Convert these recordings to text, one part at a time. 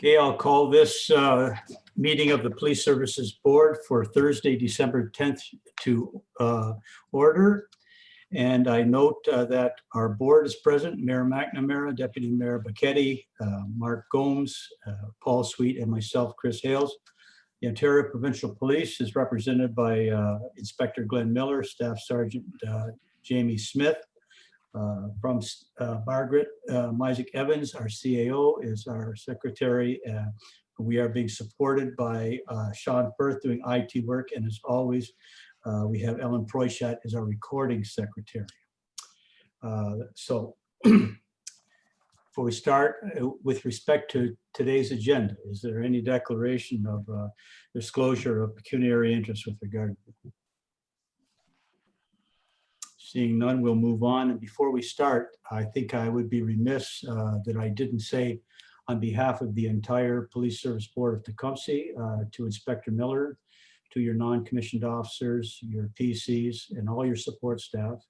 Okay, I'll call this meeting of the Police Services Board for Thursday, December 10th to order. And I note that our board is present: Mayor McNamara, Deputy Mayor Becchetti, Mark Gomes, Paul Sweet, and myself, Chris Hales. The Ontario Provincial Police is represented by Inspector Glenn Miller, Staff Sergeant Jamie Smith. From Margaret Isaac Evans, our CAO, is our secretary. We are being supported by Sean Firth doing IT work, and as always, we have Ellen Proichat as our recording secretary. So before we start, with respect to today's agenda, is there any declaration of disclosure of pecuniary interest with regard to? Seeing none, we'll move on. And before we start, I think I would be remiss that I didn't say, on behalf of the entire Police Service Board of Tecumseh, to Inspector Miller, to your non-commissioned officers, your PCs, and all your support staff,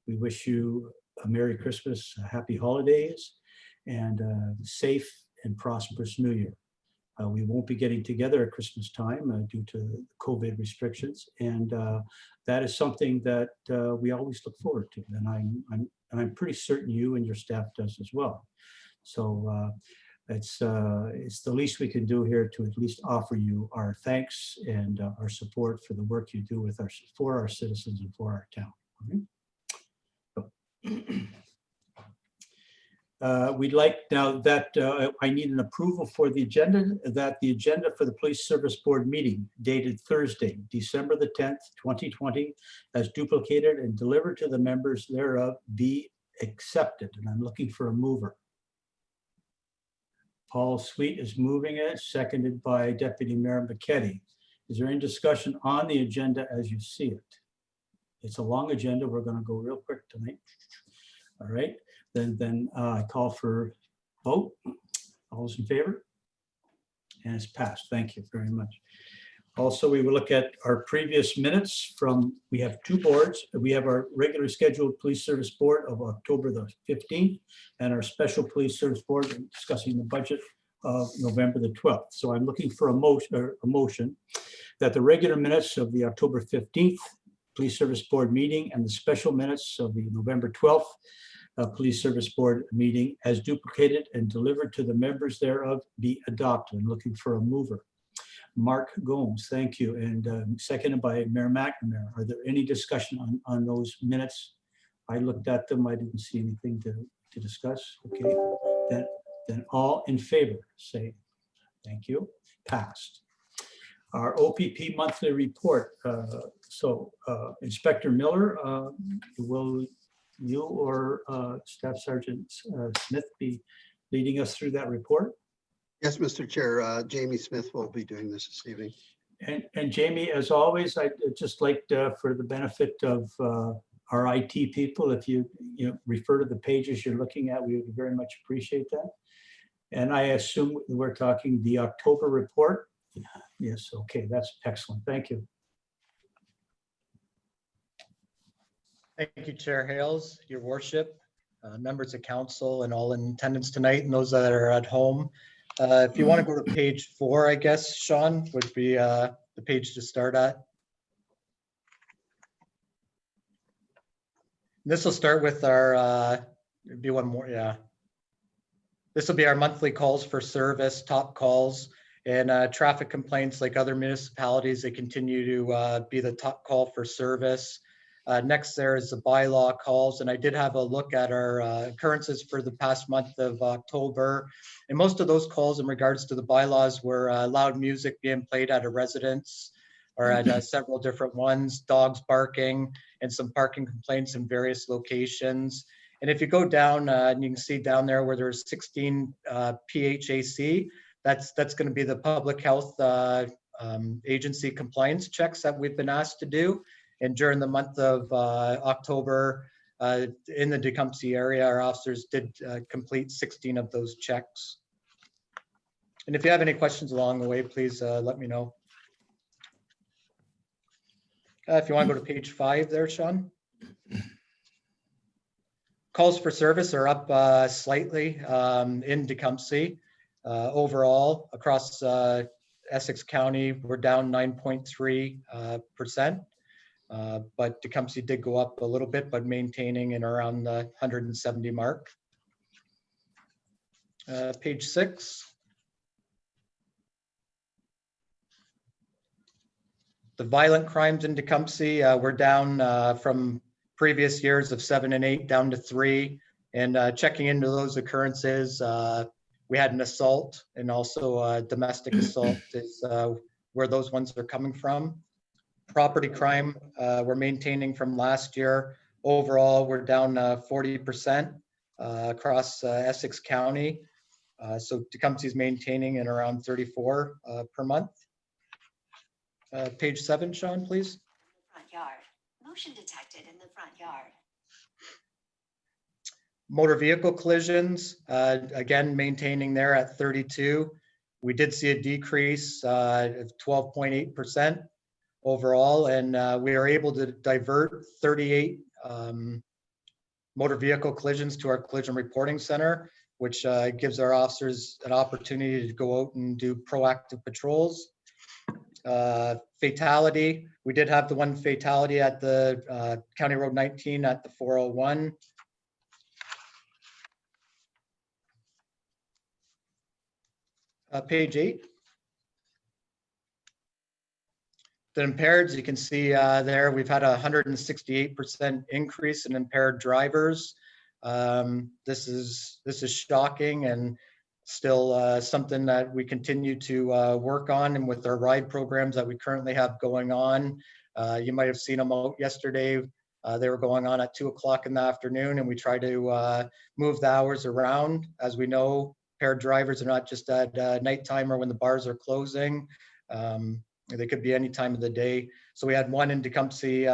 we wish you a Merry Christmas, happy holidays, and a safe and prosperous New Year. We won't be getting together at Christmas time due to COVID restrictions, and that is something that we always look forward to, and I'm pretty certain you and your staff does as well. So it's the least we can do here to at least offer you our thanks and our support for the work you do for our citizens and for our town. Okay. We'd like now that I need an approval for the agenda, that the agenda for the Police Service Board meeting dated Thursday, December the 10th, 2020, as duplicated and delivered to the members thereof be accepted. And I'm looking for a mover. Paul Sweet is moving it, seconded by Deputy Mayor Becchetti. Is there any discussion on the agenda as you see it? It's a long agenda. We're going to go real quick tonight. All right. Then I call for vote. All those in favor? And it's passed. Thank you very much. Also, we will look at our previous minutes from, we have two boards. We have our regular scheduled Police Service Board of October the 15th and our special Police Service Board discussing the budget of November the 12th. So I'm looking for a motion that the regular minutes of the October 15th Police Service Board meeting and the special minutes of the November 12th Police Service Board meeting as duplicated and delivered to the members thereof be adopted. I'm looking for a mover. Mark Gomes, thank you. And seconded by Mayor McNamara. Are there any discussion on those minutes? I looked at them. I didn't see anything to discuss. Okay, then all in favor say thank you. Passed. Our OPP monthly report. Inspector Miller, will you or Staff Sergeant Smith be leading us through that report? Yes, Mr. Chair. Jamie Smith will be doing this evening. And Jamie, as always, I'd just like for the benefit of our IT people, if you refer to the pages you're looking at, we would very much appreciate that. And I assume we're talking the October report. Yes, okay, that's excellent. Thank you. Thank you, Chair Hales, Your Worship, members of council, and all in attendance tonight, and those that are at home. If you want to go to page 4, I guess, Sean, would be the page to start at. This will start with our, be one more, yeah. This will be our monthly calls for service, top calls, and traffic complaints like other municipalities. They continue to be the top call for service. Next there is the bylaw calls, and I did have a look at our occurrences for the past month of October, and most of those calls in regards to the bylaws were loud music being played at a residence or at several different ones, dogs barking, and some parking complaints in various locations. And if you go down, and you can see down there where there's 16 PHAC, that's going to be the public health agency compliance checks that we've been asked to do. And during the month of October, in the Tecumseh area, our officers did complete 16 of those checks. And if you have any questions along the way, please let me know. If you want to go to page 5 there, Sean. Calls for service are up slightly in Tecumseh. Overall, across Essex County, we're down 9.3%. But Tecumseh did go up a little bit, but maintaining in around the 170 mark. Page 6. The violent crimes in Tecumseh, we're down from previous years of 7 and 8 down to 3. And checking into those occurrences, we had an assault and also a domestic assault is where those ones are coming from. Property crime, we're maintaining from last year. Overall, we're down 40% across Essex County. So Tecumseh is maintaining in around 34 per month. Page 7, Sean, please. Front yard. Motion detected in the front yard. Motor vehicle collisions, again, maintaining there at 32. We did see a decrease of 12.8% overall, and we are able to divert 38 motor vehicle collisions to our collision reporting center, which gives our officers an opportunity to go out and do proactive patrols. Fatality, we did have the one fatality at the County Road 19 at the 401. Page 8. The impaireds, you can see there, we've had a 168% increase in impaired drivers. This is shocking and still something that we continue to work on, and with our ride programs that we currently have going on. You might have seen them out yesterday. They were going on at 2 o'clock in the afternoon, and we try to move the hours around. As we know, impaired drivers are not just at nighttime or when the bars are closing. They could be any time of the day. So we had one in Tecumseh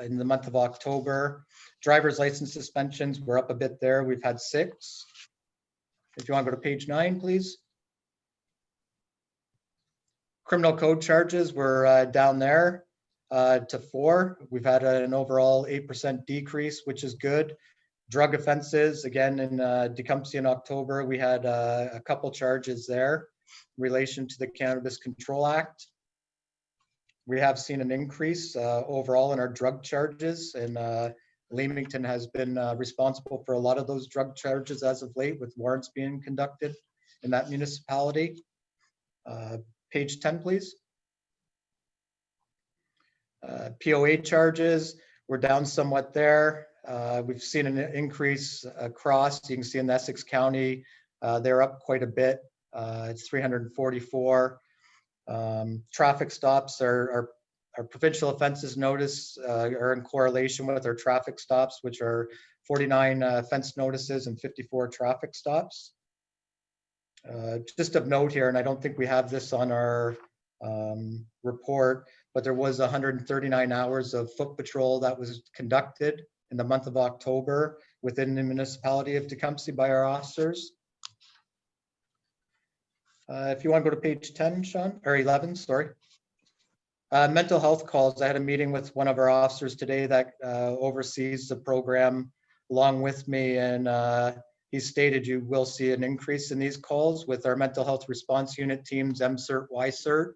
in the month of October. Driver's license suspensions, we're up a bit there. We've had 6. If you want to go to page 9, please. Criminal code charges, we're down there to 4. We've had an overall 8% decrease, which is good. Drug offenses, again, in Tecumseh in October, we had a couple charges there in relation to the Cannabis Control Act. We have seen an increase overall in our drug charges, and Leamington has been responsible for a lot of those drug charges as of late, with warrants being conducted in that municipality. Page 10, please. POA charges, we're down somewhat there. We've seen an increase across. You can see in Essex County, they're up quite a bit. It's 344. Traffic stops are provincial offenses notice are in correlation with our traffic stops, which are 49 offense notices and 54 traffic stops. Just of note here, and I don't think we have this on our report, but there was 139 hours of foot patrol that was conducted in the month of October within the municipality of Tecumseh by our officers. If you want to go to page 10, Sean, or 11, sorry. Mental health calls. I had a meeting with one of our officers today that oversees the program along with me, and he stated you will see an increase in these calls with our mental health response unit teams, MCERT, YCERT.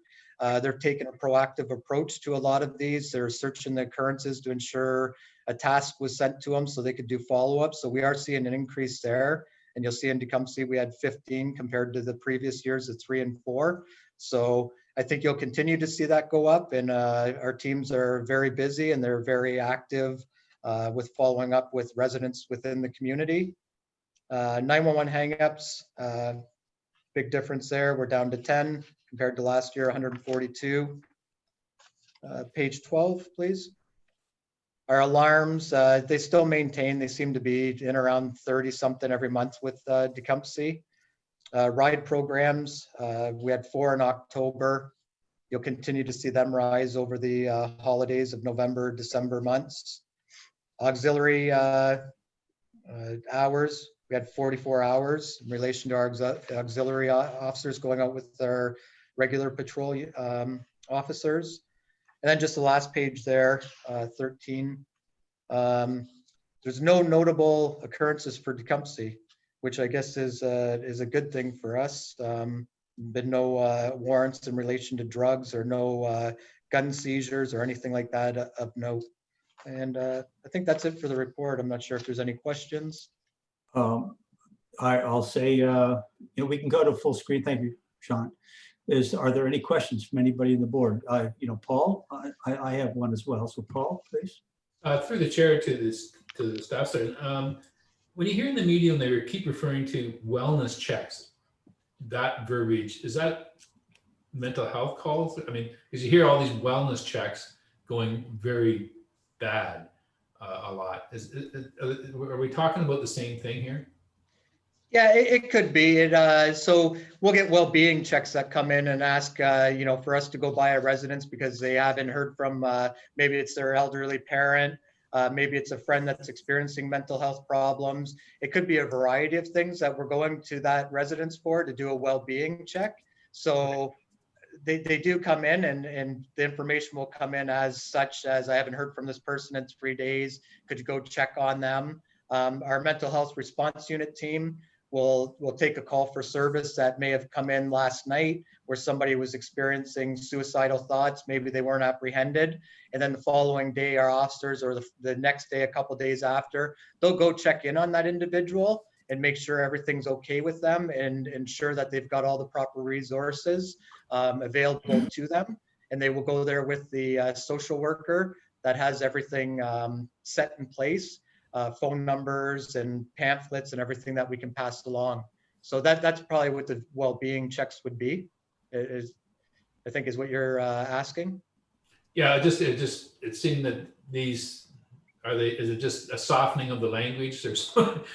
They're taking a proactive approach to a lot of these. They're searching the occurrences to ensure a task was sent to them so they could do follow-up. So we are seeing an increase there. And you'll see in Tecumseh, we had 15 compared to the previous years of 3 and 4. So I think you'll continue to see that go up, and our teams are very busy and they're very active with following up with residents within the community. 911 hangups, big difference there. We're down to 10 compared to last year, 142. Page 12, please. Our alarms, they still maintain, they seem to be in around 30 something every month with Tecumseh. Ride programs, we had 4 in October. You'll continue to see them rise over the holidays of November, December months. Auxiliary hours, we had 44 hours in relation to our auxiliary officers going out with their regular patrol officers. And then just the last page there, 13. There's no notable occurrences for Tecumseh. which I guess is a good thing for us. Been no warrants in relation to drugs or no gun seizures or anything like that of note. And I think that's it for the report. I'm not sure if there's any questions. I'll say, we can go to full screen. Thank you, Sean. Are there any questions from anybody in the board? Paul, I have one as well. So Paul, please. Through the chair to the staff sergeant, when you hear in the media they keep referring to wellness checks, that verbiage, is that mental health calls? I mean, because you hear all these wellness checks going very bad a lot. Are we talking about the same thing here? Yeah, it could be. So we'll get well-being checks that come in and ask, for us to go by a residence because they haven't heard from, maybe it's their elderly parent, maybe it's a friend that's experiencing mental health problems. It could be a variety of things that we're going to that residence for to do a well-being check. So they do come in and the information will come in as such as, I haven't heard from this person in 3 days. Could you go check on them? Our mental health response unit team will take a call for service that may have come in last night where somebody was experiencing suicidal thoughts. Maybe they weren't apprehended. And then the following day, our officers, or the next day, a couple days after, they'll go check in on that individual and make sure everything's okay with them and ensure that they've got all the proper resources available to them. And they will go there with the social worker that has everything set in place. Phone numbers and pamphlets and everything that we can pass along. So that's probably what the well-being checks would be, I think is what you're asking. Yeah, it seemed that is it just a softening of the language? There's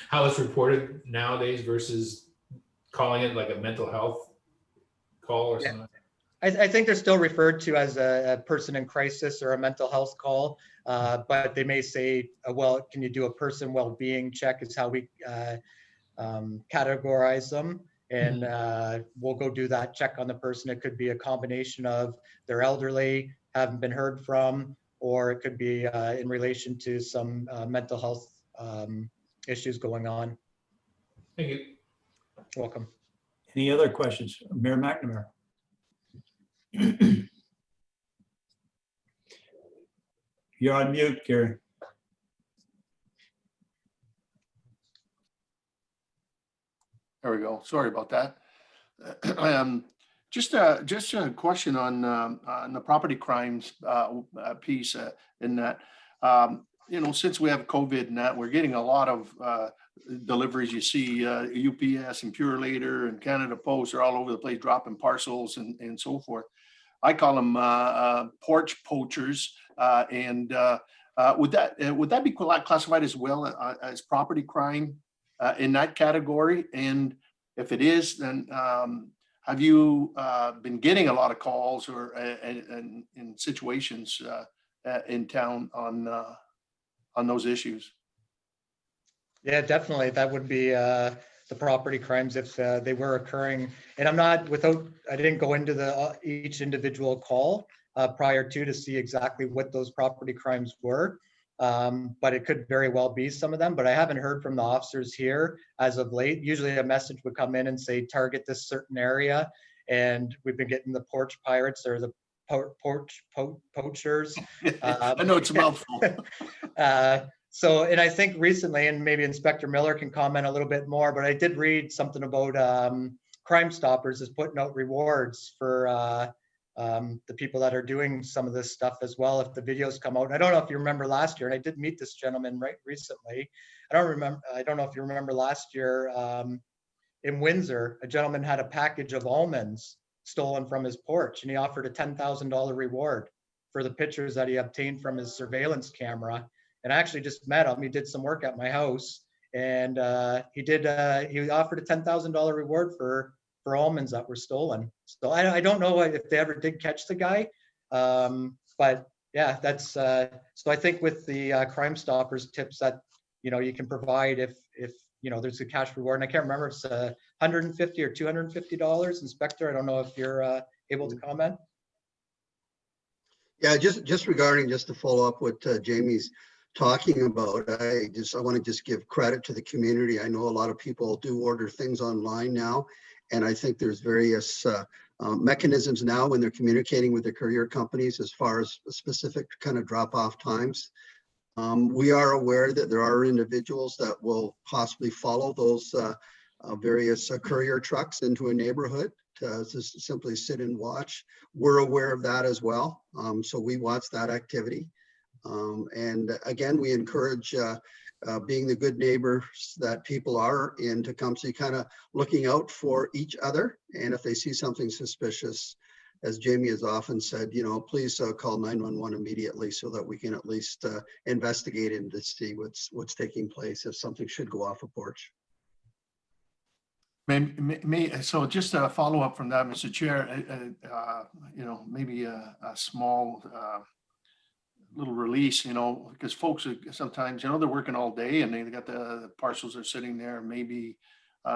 how it's reported nowadays versus calling it like a mental health call or something. I think they're still referred to as a person in crisis or a mental health call, but they may say, well, can you do a person well-being check is how we categorize them. And we'll go do that check on the person. It could be a combination of they're elderly, haven't been heard from, or it could be in relation to some mental health issues going on. Thank you. Welcome. Any other questions? Mayor McNamara. You're on mute, Gary. There we go. Sorry about that. Just a question on the property crimes piece in that, since we have COVID and that, we're getting a lot of deliveries. You see UPS and Purelator and Canada Post are all over the place dropping parcels and so forth. I call them porch poachers. And would that be classified as well as property crime in that category? And if it is, then have you been getting a lot of calls or in situations in town on those issues? Yeah, definitely. That would be the property crimes if they were occurring. And I didn't go into each individual call prior to see exactly what those property crimes were. But it could very well be some of them, but I haven't heard from the officers here as of late. Usually a message would come in and say, target this certain area. And we've been getting the porch pirates or the porch poachers. I know it's a mouthful. So, and I think recently, and maybe Inspector Miller can comment a little bit more, but I did read something about Crime Stoppers is putting out rewards for the people that are doing some of this stuff as well, if the videos come out. And I don't know if you remember last year, and I did meet this gentleman right recently. I don't know if you remember last year in Windsor, a gentleman had a package of almonds stolen from his porch, and he offered a $10,000 reward for the pictures that he obtained from his surveillance camera. And I actually just met him. He did some work at my house, and he offered a $10,000 reward for almonds that were stolen. So I don't know if they ever did catch the guy, but yeah, that's so I think with the Crime Stoppers tips that you can provide if there's a cash reward, and I can't remember if it's $150 or $250. Inspector, I don't know if you're able to comment. Yeah, just regarding, just to follow up what Jamie's talking about. I want to just give credit to the community. I know a lot of people do order things online now, and I think there's various mechanisms now when they're communicating with the courier companies as far as specific kind of drop-off times. We are aware that there are individuals that will possibly follow those various courier trucks into a neighborhood to just simply sit and watch. We're aware of that as well. So we watch that activity. And again, we encourage being the good neighbors that people are in Tecumseh, kind of looking out for each other. And if they see something suspicious, as Jamie has often said, please call 911 immediately so that we can at least investigate and to see what's taking place if something should go off a porch. So just a follow up from that, Mr. Chair, maybe a small little release, because folks are sometimes, they're working all day and they got the parcels are sitting there. Maybe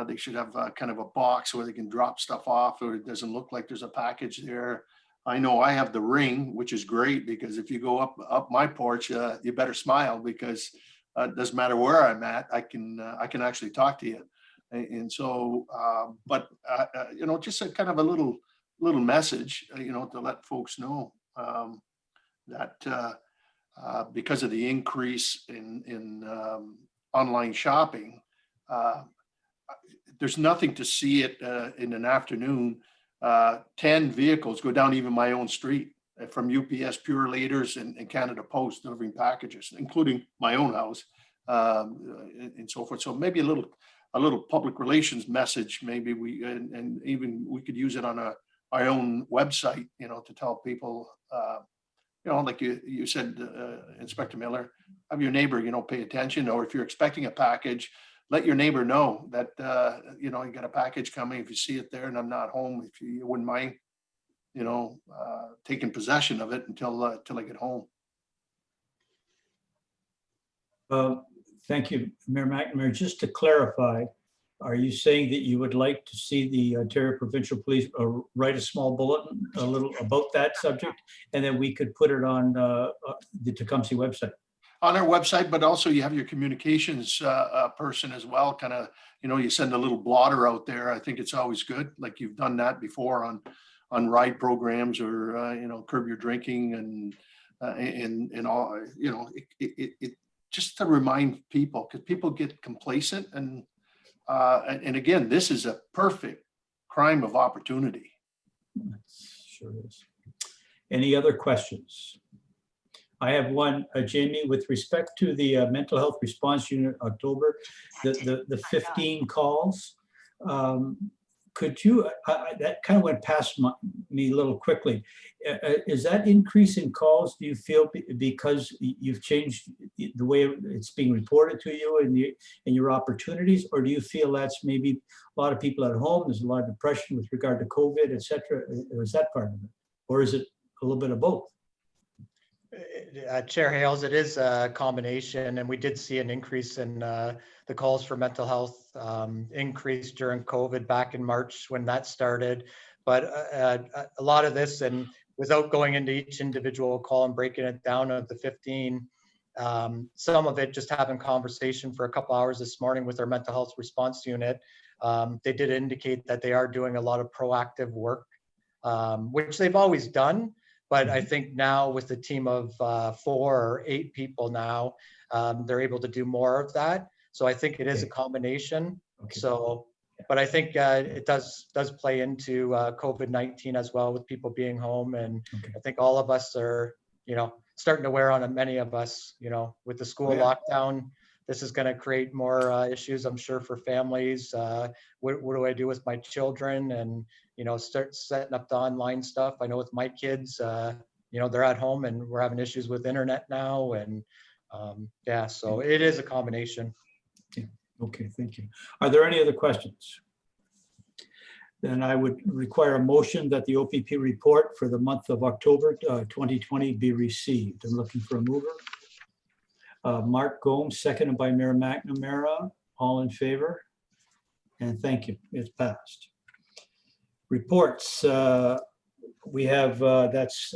they should have kind of a box where they can drop stuff off, or it doesn't look like there's a package there. I know I have the Ring, which is great because if you go up my porch, you better smile because it doesn't matter where I'm at. I can actually talk to you. And so, just a kind of a little message, to let folks know that because of the increase in online shopping, there's nothing to see it in an afternoon. 10 vehicles go down even my own street from UPS Pure Leaders and Canada Post delivering packages, including my own house, and so forth. So maybe a little public relations message, maybe and even we could use it on our own website, to tell people, like you said, Inspector Miller, have your neighbor, pay attention, or if you're expecting a package, let your neighbor know that, you got a package coming. If you see it there and I'm not home, if you wouldn't mind, taking possession of it until I get home. Thank you, Mayor McNamara. Just to clarify, are you saying that you would like to see the Ontario Provincial Police write a small bulletin a little about that subject, and then we could put it on the Tecumseh website? On our website, but also you have your communications person as well. Kind of, you send a little blotter out there. I think it's always good. Like you've done that before on ride programs or curb your drinking and all. It just to remind people, because people get complacent and again, this is a perfect crime of opportunity. Sure is. Any other questions? I have one, Jamie, with respect to the mental health response unit October, the 15 calls. Could you, that kind of went past me a little quickly. Is that increase in calls, do you feel because you've changed the way it's being reported to you and your opportunities, or do you feel that's maybe a lot of people at home, there's a lot of depression with regard to COVID, et cetera, or is that part of it? Or is it a little bit of both? Chair Hales, it is a combination, and we did see an increase in the calls for mental health increase during COVID back in March when that started. But a lot of this, and without going into each individual call and breaking it down of the 15, some of it just having conversation for a couple hours this morning with our mental health response unit, they did indicate that they are doing a lot of proactive work, which they've always done. But I think now with the team of 4 or 8 people now, they're able to do more of that. So I think it is a combination. Okay. So, but I think it does play into COVID-19 as well, with people being home. And I think all of us are, starting to wear on it, many of us, with the school lockdown. This is going to create more issues, I'm sure, for families. What do I do with my children? And, start setting up the online stuff. I know with my kids, they're at home and we're having issues with internet now. And so it is a combination. Yeah. Okay, thank you. Are there any other questions? Then I would require a motion that the OPP report for the month of October 2020 be received. I'm looking for a mover. Mark Gomes, seconded by Mayor McNamara. All in favor? And thank you. It's passed. Reports. We have, that's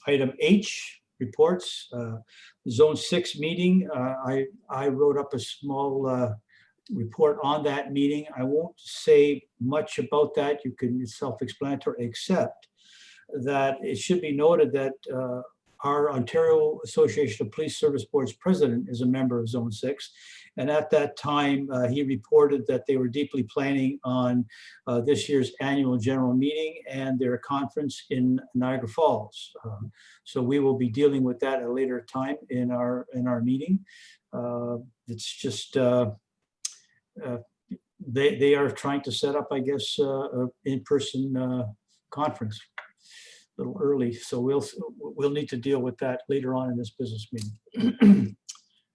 item H, reports. Zone 6 meeting, I wrote up a small report on that meeting. I won't say much about that. You can, it's self-explanatory, except that it should be noted that our Ontario Association of Police Service Boards president is a member of Zone 6. And at that time, he reported that they were deeply planning on this year's annual general meeting and their conference in Niagara Falls. So we will be dealing with that at a later time in our meeting. It's just, they are trying to set up, I guess, an in-person conference a little early. So we'll need to deal with that later on in this business meeting.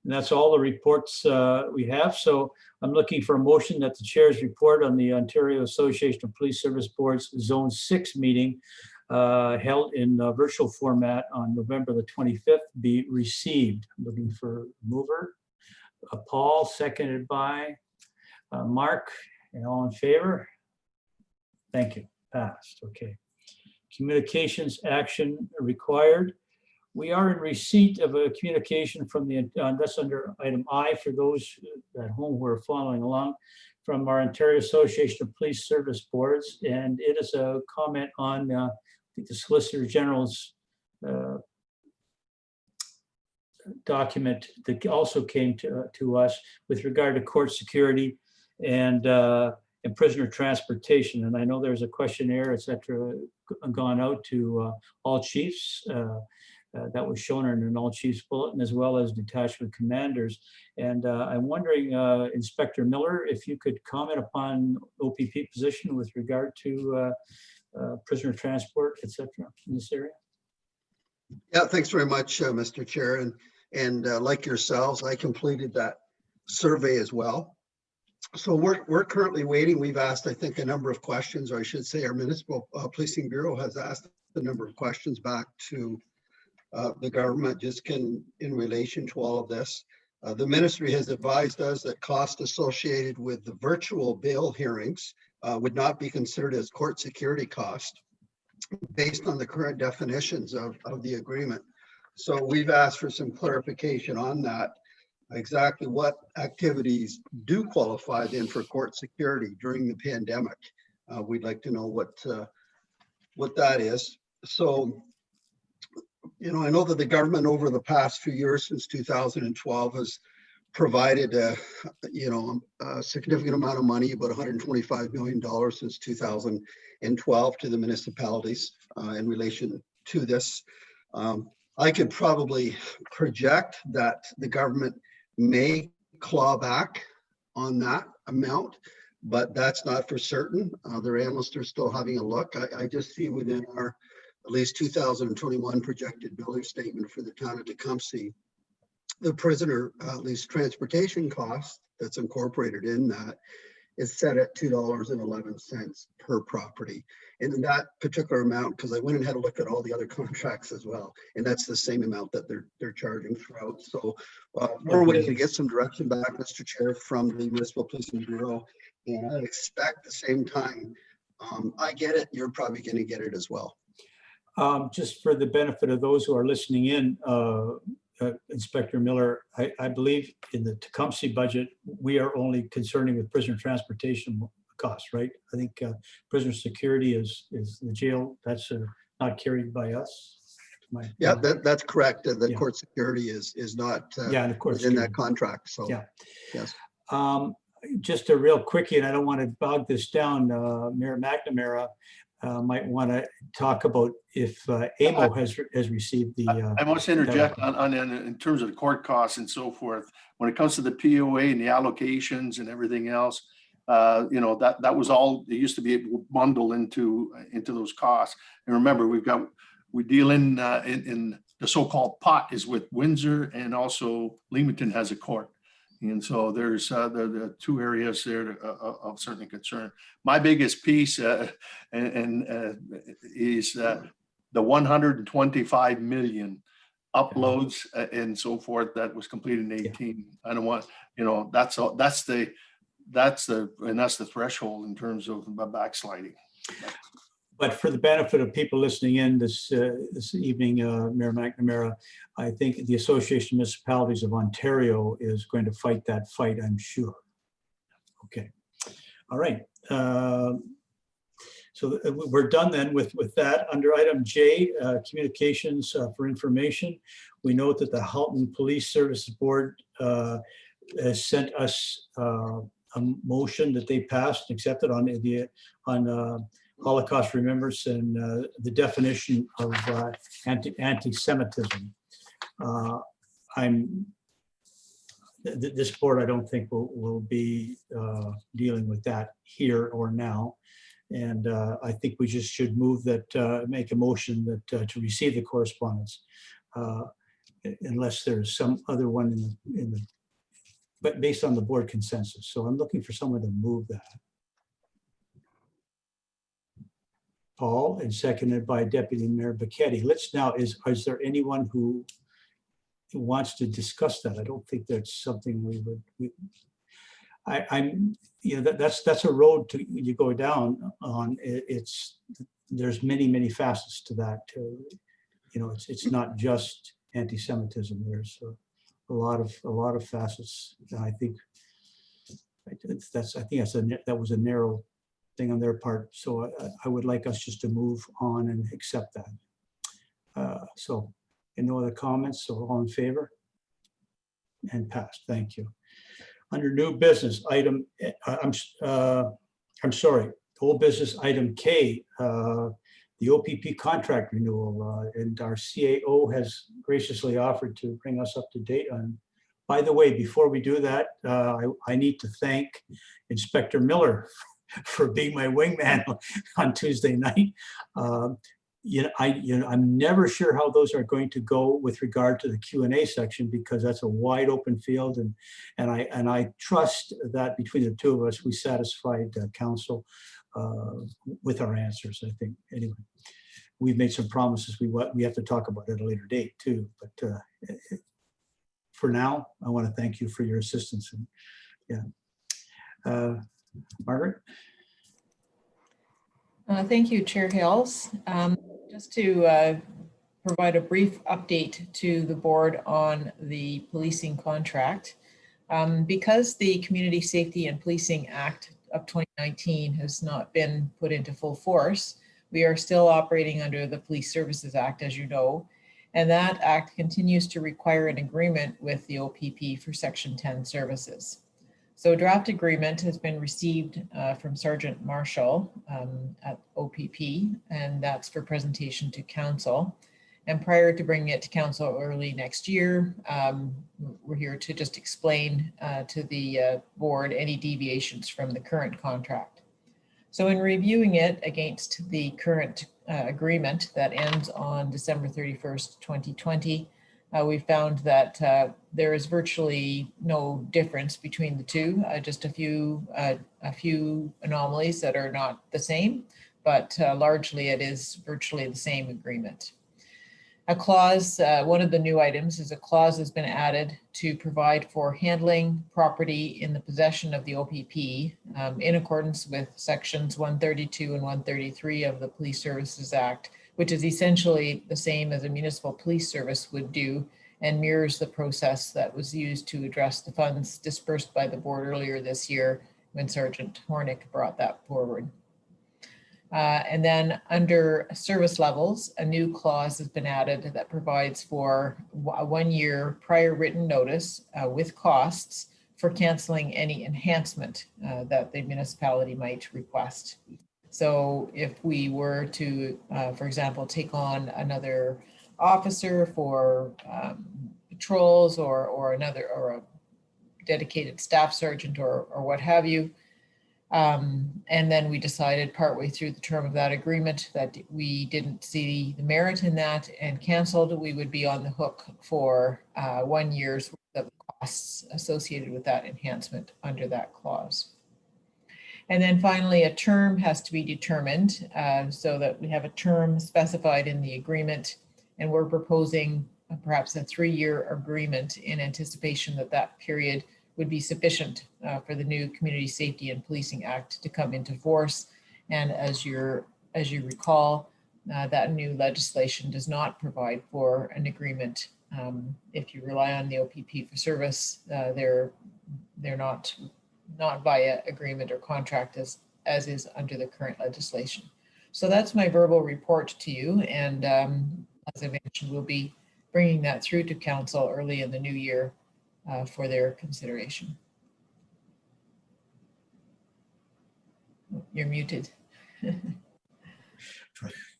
And that's all the reports we have. So I'm looking for a motion that the chair's report on the Ontario Association of Police Service Boards Zone 6 meeting held in virtual format on November the 25th be received. I'm looking for a mover. Paul, seconded by Mark, and all in favor? Thank you. Passed. Okay. Communications action required. We are in receipt of a communication from the, that's under item I for those at home who are following along, from our Ontario Association of Police Service Boards. And it is a comment on I think the Solicitor General's document that also came to us with regard to court security and prisoner transportation. And I know there's a questionnaire, et cetera, gone out to all chiefs. That was shown in an all chiefs bulletin, as well as detachment commanders. And I'm wondering, Inspector Miller, if you could comment upon OPP position with regard to prisoner transport, et cetera, in this area. Yeah, thanks very much, Mr. Chair. And like yourselves, I completed that survey as well. So we're currently waiting. We've asked, I think, a number of questions, or I should say our Municipal Policing Bureau has asked a number of questions back to the government just in relation to all of this. The ministry has advised us that costs associated with the virtual bail hearings would not be considered as court security cost based on the current definitions of the agreement. So we've asked for some clarification on that, exactly what activities do qualify then for court security during the pandemic. We'd like to know what that is. So, you know, I know that the government over the past few years since 2012 has provided a significant amount of money, about $125 million since 2012 to the municipalities in relation to this. I could probably project that the government may claw back on that amount, but that's not for certain. Their analysts are still having a look. I just see within our at least 2021 projected billing statement for the town of Tecumseh, the prisoner at least transportation cost that's incorporated in that is set at $2.11 per property. And in that particular amount, because I went and had a look at all the other contracts as well, and that's the same amount that they're charging throughout. So we're waiting to get some direction back, Mr. Chair, from the Municipal Policing Bureau. And I expect the same time I get it, you're probably going to get it as well. Just for the benefit of those who are listening in, Inspector Miller, I believe in the Tecumseh budget, we are only concerning with prisoner transportation costs, right? I think prisoner security is the jail. That's not carried by us. Yeah, that's correct. The Yeah. court security is not Yeah, and of course in that contract. So yeah. Yes. Just a real quickie, and I don't want to bog this down. Mayor McNamara might want to talk about if AMO has received the. I must interject in terms of the court costs and so forth. When it comes to the POA and the allocations and everything else, that was all, it used to be bundled into those costs. And remember, we deal in the so-called pot is with Windsor, and also Leamington has a court. And so there's the two areas there of certain concern. My biggest piece is the 125 million uploads and so forth that was completed in 18. I don't want, that's the threshold in terms of backsliding. But for the benefit of people listening in this evening, Mayor McNamara, I think the Association of Municipalities of Ontario is going to fight that fight, I'm sure. Okay, all right. So we're done then with that. Under item J, communications for information, we note that the Halton Police Services Board has sent us a motion that they passed and accepted on Holocaust remembrance and the definition of anti-Semitism. This board, I don't think will be dealing with that here or now. And I think we just should move that, make a motion that to receive the correspondence, unless there's some other one but based on the board consensus. So I'm looking for someone to move that. Paul, and seconded by Deputy Mayor Becchetti. Let's now, is there anyone who wants to discuss that? I don't think that's something I'm, you know, that's a road you go down on. There's many facets to that too. You know, it's not just anti-Semitism. There's a lot of facets. And I think that was a narrow thing on their part. So I would like us just to move on and accept that. So, and no other comments, so all in favor? And passed, thank you. Under new business item, I'm sorry, old business item K, the OPP contract renewal, and our CAO has graciously offered to bring us up to date on. By the way, before we do that, I need to thank Inspector Miller for being my wingman on Tuesday night. I'm never sure how those are going to go with regard to the Q&A section, because that's a wide open field, and I trust that between the two of us, we satisfied council with our answers. I think anyway, we've made some promises we have to talk about at a later date too. But for now, I want to thank you for your assistance. And yeah, Margaret. Thank you, Chair Hills. Just to provide a brief update to the board on the policing contract. Because the Community Safety and Policing Act of 2019 has not been put into full force, we are still operating under the Police Services Act, as you know, and that act continues to require an agreement with the OPP for Section 10 services. So a draft agreement has been received from Sergeant Marshall at OPP, and that's for presentation to council. And prior to bringing it to council early next year, we're here to just explain to the board any deviations from the current contract. So in reviewing it against the current agreement that ends on December 31st, 2020, we found that there is virtually no difference between the two, just a few anomalies that are not the same, but largely it is virtually the same agreement. A clause, one of the new items is a clause has been added to provide for handling property in the possession of the OPP in accordance with sections 132 and 133 of the Police Services Act, which is essentially the same as a municipal police service would do and mirrors the process that was used to address the funds dispersed by the board earlier this year when Sergeant Hornick brought that forward. And then under service levels, a new clause has been added that provides for a 1 year prior written notice with costs for canceling any enhancement that the municipality might request. So if we were to, for example, take on another officer for patrols or a dedicated staff sergeant or what have you, and then we decided partway through the term of that agreement that we didn't see the merit in that and canceled, we would be on the hook for 1 year's worth of costs associated with that enhancement under that clause. And then finally, a term has to be determined so that we have a term specified in the agreement, and we're proposing perhaps a 3-year agreement in anticipation that that period would be sufficient for the new Community Safety and Policing Act to come into force. And as you're as you recall, that new legislation does not provide for an agreement. If you rely on the OPP for service, they're not via agreement or contract as is under the current legislation. So that's my verbal report to you. And as I mentioned, we'll be bringing that through to council early in the new year for their consideration. You're muted.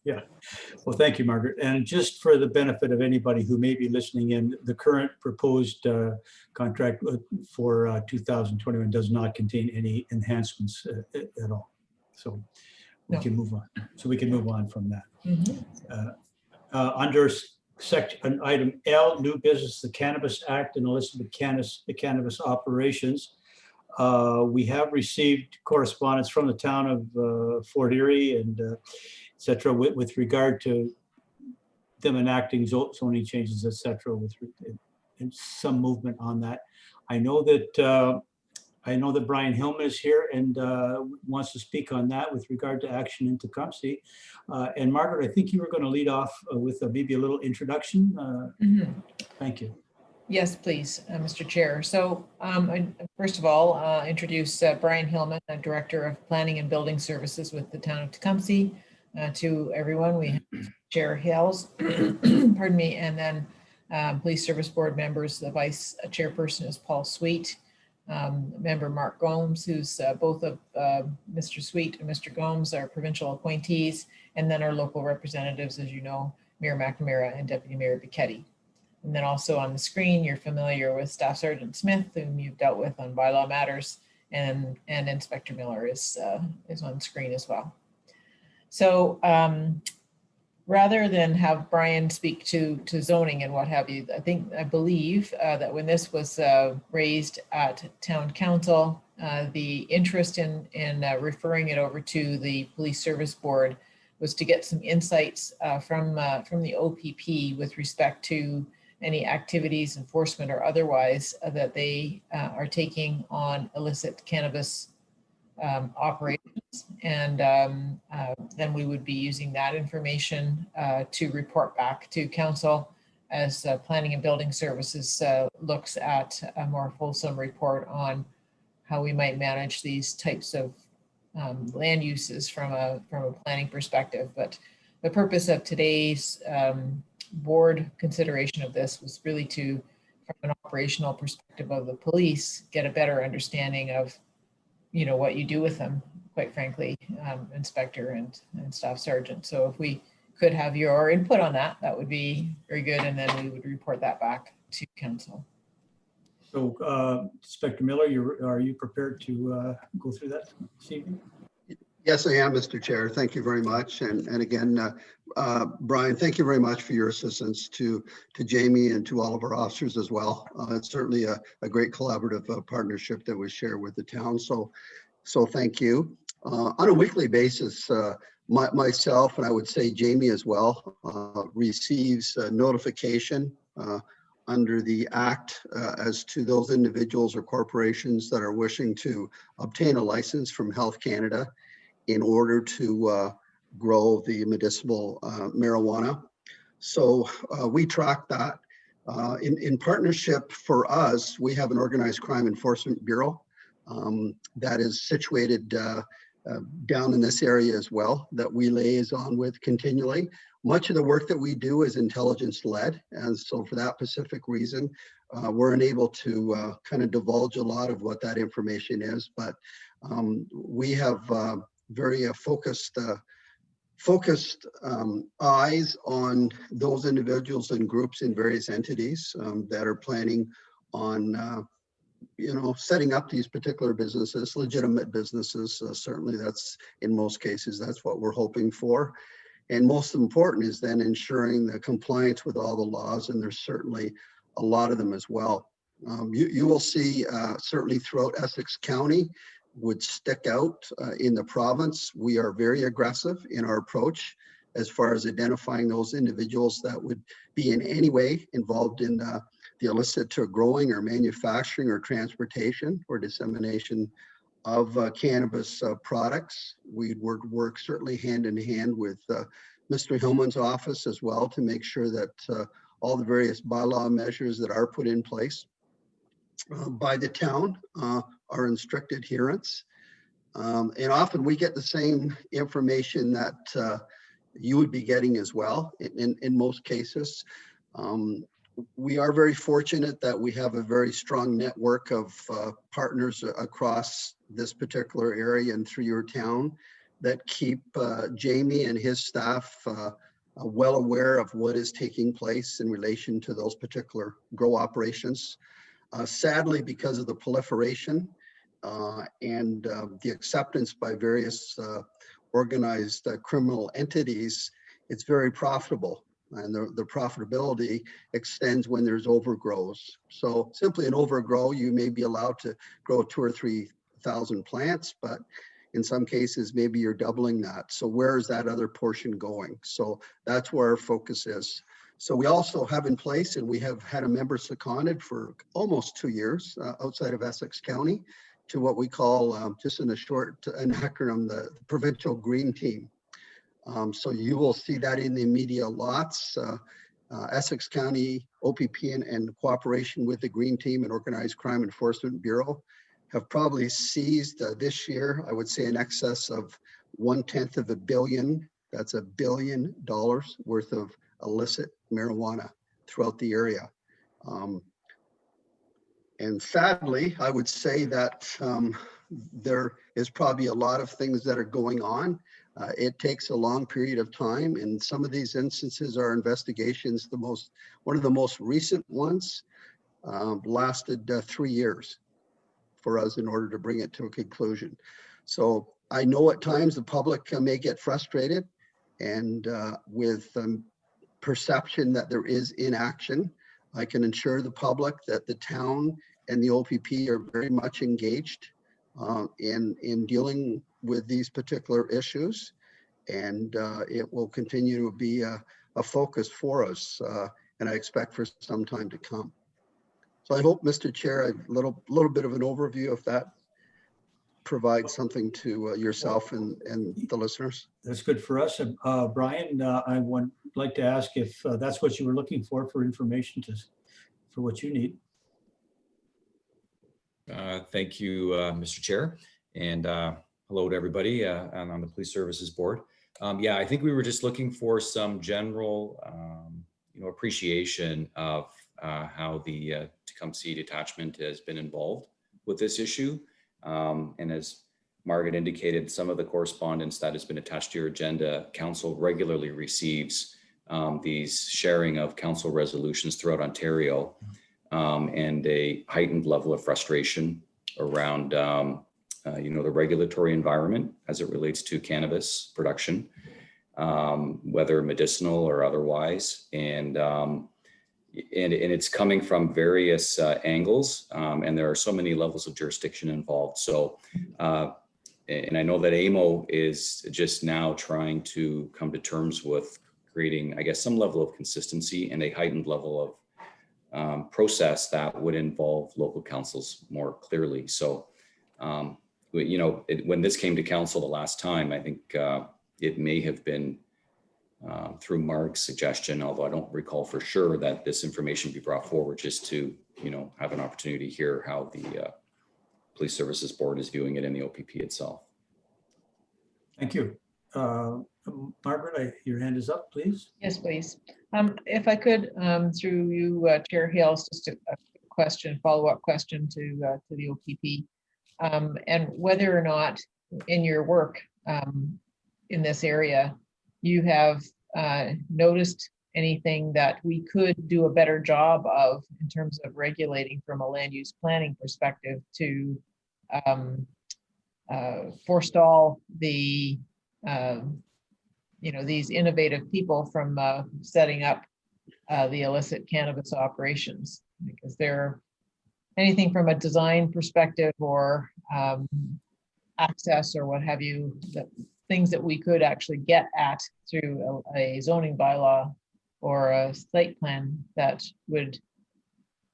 Yeah, well, thank you, Margaret. And just for the benefit of anybody who may be listening in, the current proposed contract for 2021 does not contain any enhancements at all. So we No. can move on. So we can move on from that. Mhm. Under section item L, new business, the Cannabis Act and the list of the cannabis operations. We have received correspondence from the town of Fort Erie and et cetera, with regard to them enacting zoning changes, et cetera, and some movement on that. I know that Brian Hillman is here and wants to speak on that with regard to action in Tecumseh. And Margaret, I think you were going to lead off with maybe a little introduction. Mhm. Thank you. Yes, please, Mr. Chair. So first of all, introduce Brian Hillman, Director of Planning and Building Services with the town of Tecumseh. To everyone, we have Chair Hales, pardon me, and then Police Service Board members. The Vice Chairperson is Paul Sweet. Member Mark Gomes, who's both of Mr. Sweet and Mr. Gomes are provincial appointees, and then our local representatives, as you know, Mayor McNamara and Deputy Mayor Bichetti. And then also on the screen, you're familiar with Staff Sergeant Smith, whom you've dealt with on bylaw matters, and Inspector Miller is on screen as well. So rather than have Brian speak to zoning and what have you, I believe that when this was raised at Town Council, the interest in referring it over to the Police Service Board was to get some insights from the OPP with respect to any activities, enforcement or otherwise, that they are taking on illicit cannabis operations. And then we would be using that information to report back to council as Planning and Building Services looks at a more fulsome report on how we might manage these types of land uses from a planning perspective. But the purpose of today's board consideration of this was really to, from an operational perspective of the police, get a better understanding of, you know, what you do with them, quite frankly, Inspector and Staff Sergeant. So if we could have your input on that, that would be very good. And then we would report that back to council. So Inspector Miller, are you prepared to go through that this evening? Yes, I am, Mr. Chair. Thank you very much. And again, Brian, thank you very much for your assistance to Jamie and to all of our officers as well. It's certainly a great collaborative partnership that we share with the town. So thank you. On a weekly basis, myself, and I would say Jamie as well, receives notification under the Act as to those individuals or corporations that are wishing to obtain a license from Health Canada in order to grow the medicinal marijuana. So we track that. In partnership for us, we have an Organized Crime Enforcement Bureau that is situated down in this area as well, that we liaison with continually. Much of the work that we do is intelligence-led, and so for that specific reason, we're unable to kind of divulge a lot of what that information is, but we have very focused eyes on those individuals and groups in various entities that are planning on setting up these particular businesses, legitimate businesses. Certainly that's, in most cases, that's what we're hoping for. And most important is then ensuring the compliance with all the laws, and there's certainly a lot of them as well. You will see certainly throughout Essex County would stick out in the province. We are very aggressive in our approach as far as identifying those individuals that would be in any way involved in the illicit growing or manufacturing or transportation or dissemination of cannabis products. We would work certainly hand in hand with Mr. Hillman's office as well to make sure that all the various bylaw measures that are put in place by the town are in strict adherence. And often we get the same information that you would be getting as well in most cases. We are very fortunate that we have a very strong network of partners across this particular area and through your town that keep Jamie and his staff well aware of what is taking place in relation to those particular grow operations. Sadly, because of the proliferation and the acceptance by various organized criminal entities, it's very profitable. And the profitability extends when there's overgrowth. So simply an overgrow, you may be allowed to grow 2,000 or 3,000 plants, but in some cases, maybe you're doubling that. So where is that other portion going? So that's where our focus is. So we also have in place, and we have had a member seconded for almost 2 years outside of Essex County to what we call, just in a short, an acronym, the Provincial Green Team. So you will see that in the media lots. Essex County OPP and cooperation with the Green Team and Organized Crime Enforcement Bureau have probably seized this year, I would say, in excess of 1/10 billion. That's $1 billion worth of illicit marijuana throughout the area. And sadly, I would say that there is probably a lot of things that are going on. It takes a long period of time. And some of these instances are investigations. One of the most recent ones lasted 3 years for us in order to bring it to a conclusion. So I know at times the public may get frustrated and with perception that there is inaction. I can assure the public that the town and the OPP are very much engaged in dealing with these particular issues, and it will continue to be a focus for us, and I expect for some time to come. So I hope, Mr. Chair, a little bit of an overview, if that provides something to yourself and the listeners. That's good for us. Brian, I would like to ask if that's what you were looking for information for what you need. Thank you, Mr. Chair, and hello to everybody on the Police Services Board. Yeah, I think we were just looking for some general, appreciation of how the Tecumseh detachment has been involved with this issue. And as Margaret indicated, some of the correspondence that has been attached to your agenda, Council regularly receives these sharing of Council resolutions throughout Ontario, and a heightened level of frustration around, the regulatory environment as it relates to cannabis production, whether medicinal or otherwise. And it's coming from various angles, and there are so many levels of jurisdiction involved. So, and I know that AMO is just now trying to come to terms with creating, I guess, some level of consistency and a heightened level of process that would involve local councils more clearly. So, when this came to council the last time, I think it may have been through Mark's suggestion, although I don't recall for sure, that this information be brought forward just to, have an opportunity to hear how the Police Services Board is viewing it in the OPP itself. Thank you. Margaret, your hand is up, please. Yes, please. If I could, through you, Chair Hales, just a question, follow-up question to the OPP, and whether or not in your work in this area, you have noticed anything that we could do a better job of in terms of regulating from a land use planning perspective to forestall the these innovative people from setting up the illicit cannabis operations, because they're anything from a design perspective or access or what have you, that things that we could actually get at through a zoning bylaw or a site plan that would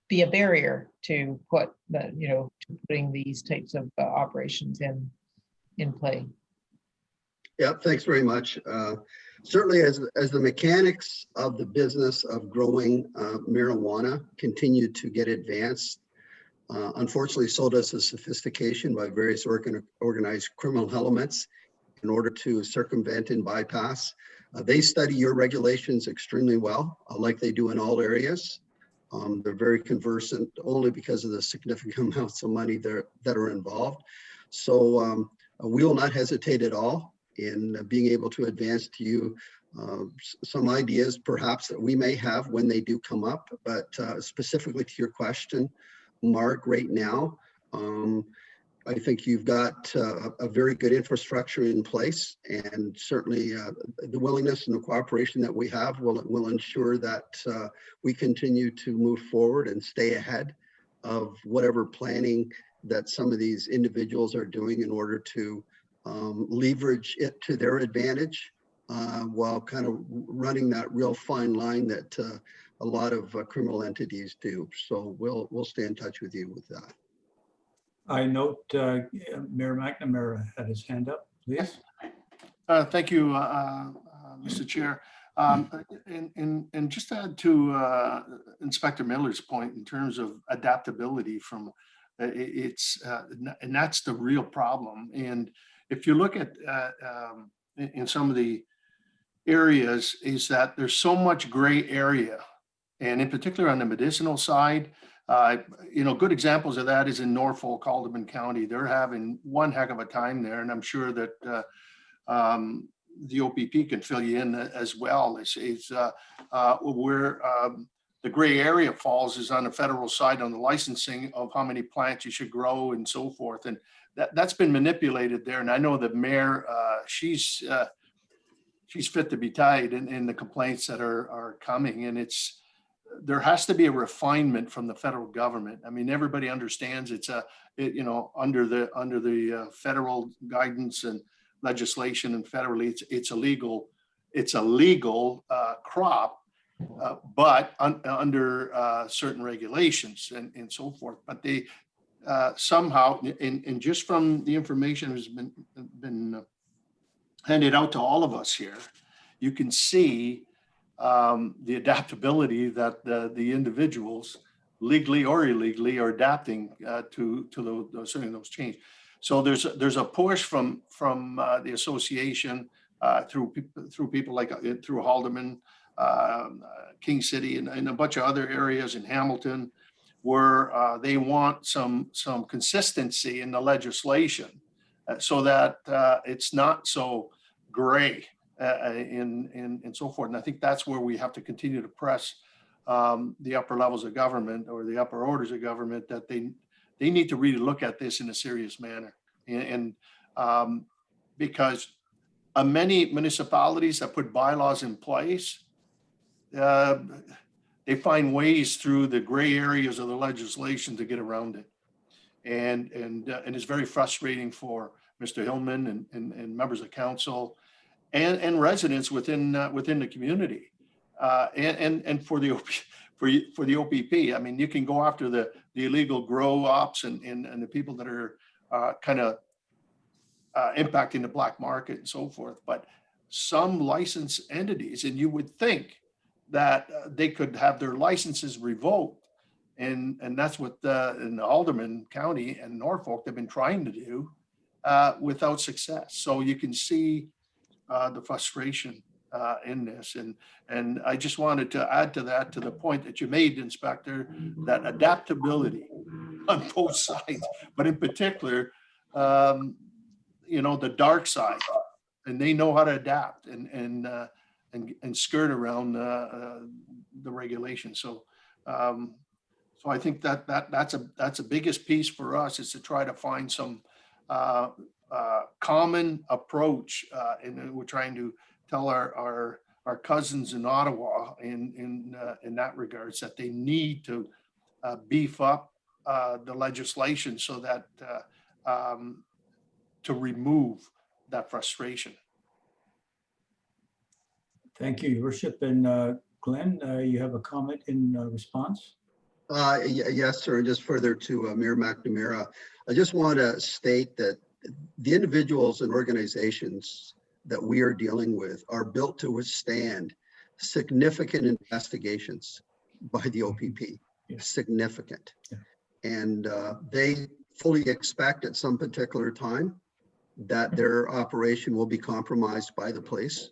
be a barrier to put the, to putting these types of operations in play. Yeah, thanks very much. Certainly as the mechanics of the business of growing marijuana continue to get advanced, unfortunately, so does the sophistication by various organized criminal elements in order to circumvent and bypass. They study your regulations extremely well, like they do in all areas. They're very conversant only because of the significant amounts of money that are involved. So we will not hesitate at all in being able to advance to you some ideas perhaps that we may have when they do come up. But specifically to your question, Mark, right now, I think you've got a very good infrastructure in place, and certainly the willingness and the cooperation that we have will ensure that we continue to move forward and stay ahead of whatever planning that some of these individuals are doing in order to leverage it to their advantage while kind of running that real fine line that a lot of criminal entities do. So we'll stay in touch with you with that. I note Mayor McNamara had his hand up, please. Thank you, Mr. Chair. And just to add to Inspector Miller's point in terms of adaptability from and that's the real problem. And if you look at in some of the areas, is that there's so much gray area, and in particular on the medicinal side. Good examples of that is in Norfolk, Haldeman County. They're having one heck of a time there, and I'm sure that the OPP can fill you in as well. It's where the gray area falls is on the federal side on the licensing of how many plants you should grow and so forth, and that's been manipulated there. And I know the mayor, she's fit to be tied in the complaints that are coming, and there has to be a refinement from the federal government. I mean, everybody understands under the federal guidance and legislation and federally, it's a legal crop, but under certain regulations and so forth. But they somehow, and just from the information has been handed out to all of us here, you can see the adaptability that the individuals, legally or illegally, are adapting to those changes. So there's a push from the association through people like through Haldeman, King City, and a bunch of other areas in Hamilton, where they want some consistency in the legislation so that it's not so gray. And so forth. And I think that's where we have to continue to press the upper levels of government or the upper orders of government, that they need to really look at this in a serious manner. And because many municipalities that put bylaws in place, they find ways through the gray areas of the legislation to get around it. And it's very frustrating for Mr. Hillman and members of council and residents within the community, and for the OPP. I mean, you can go after the illegal grow ops and the people that are kind of impacting the black market and so forth. But some licensed entities, and you would think that they could have their licenses revoked, and that's what in Alderman County and Norfolk they've been trying to do without success. So you can see the frustration in this, and I just wanted to add to that, to the point that you made, Inspector, that adaptability on both sides, but in particular, the dark side, and they know how to adapt and skirt around the regulations. So I think that's a biggest piece for us, is to try to find some common approach, and we're trying to tell our cousins in Ottawa in that regards, that they need to beef up the legislation so that to remove that frustration. Thank you, Your Worship. And Glenn, you have a comment in response? Yes, sir. And just further to Mayor McNamara, I just want to state that the individuals and organizations that we are dealing with are built to withstand significant investigations by the OPP, Yeah. significant. Yeah. And they fully expect at some particular time that their operation will be compromised by the police.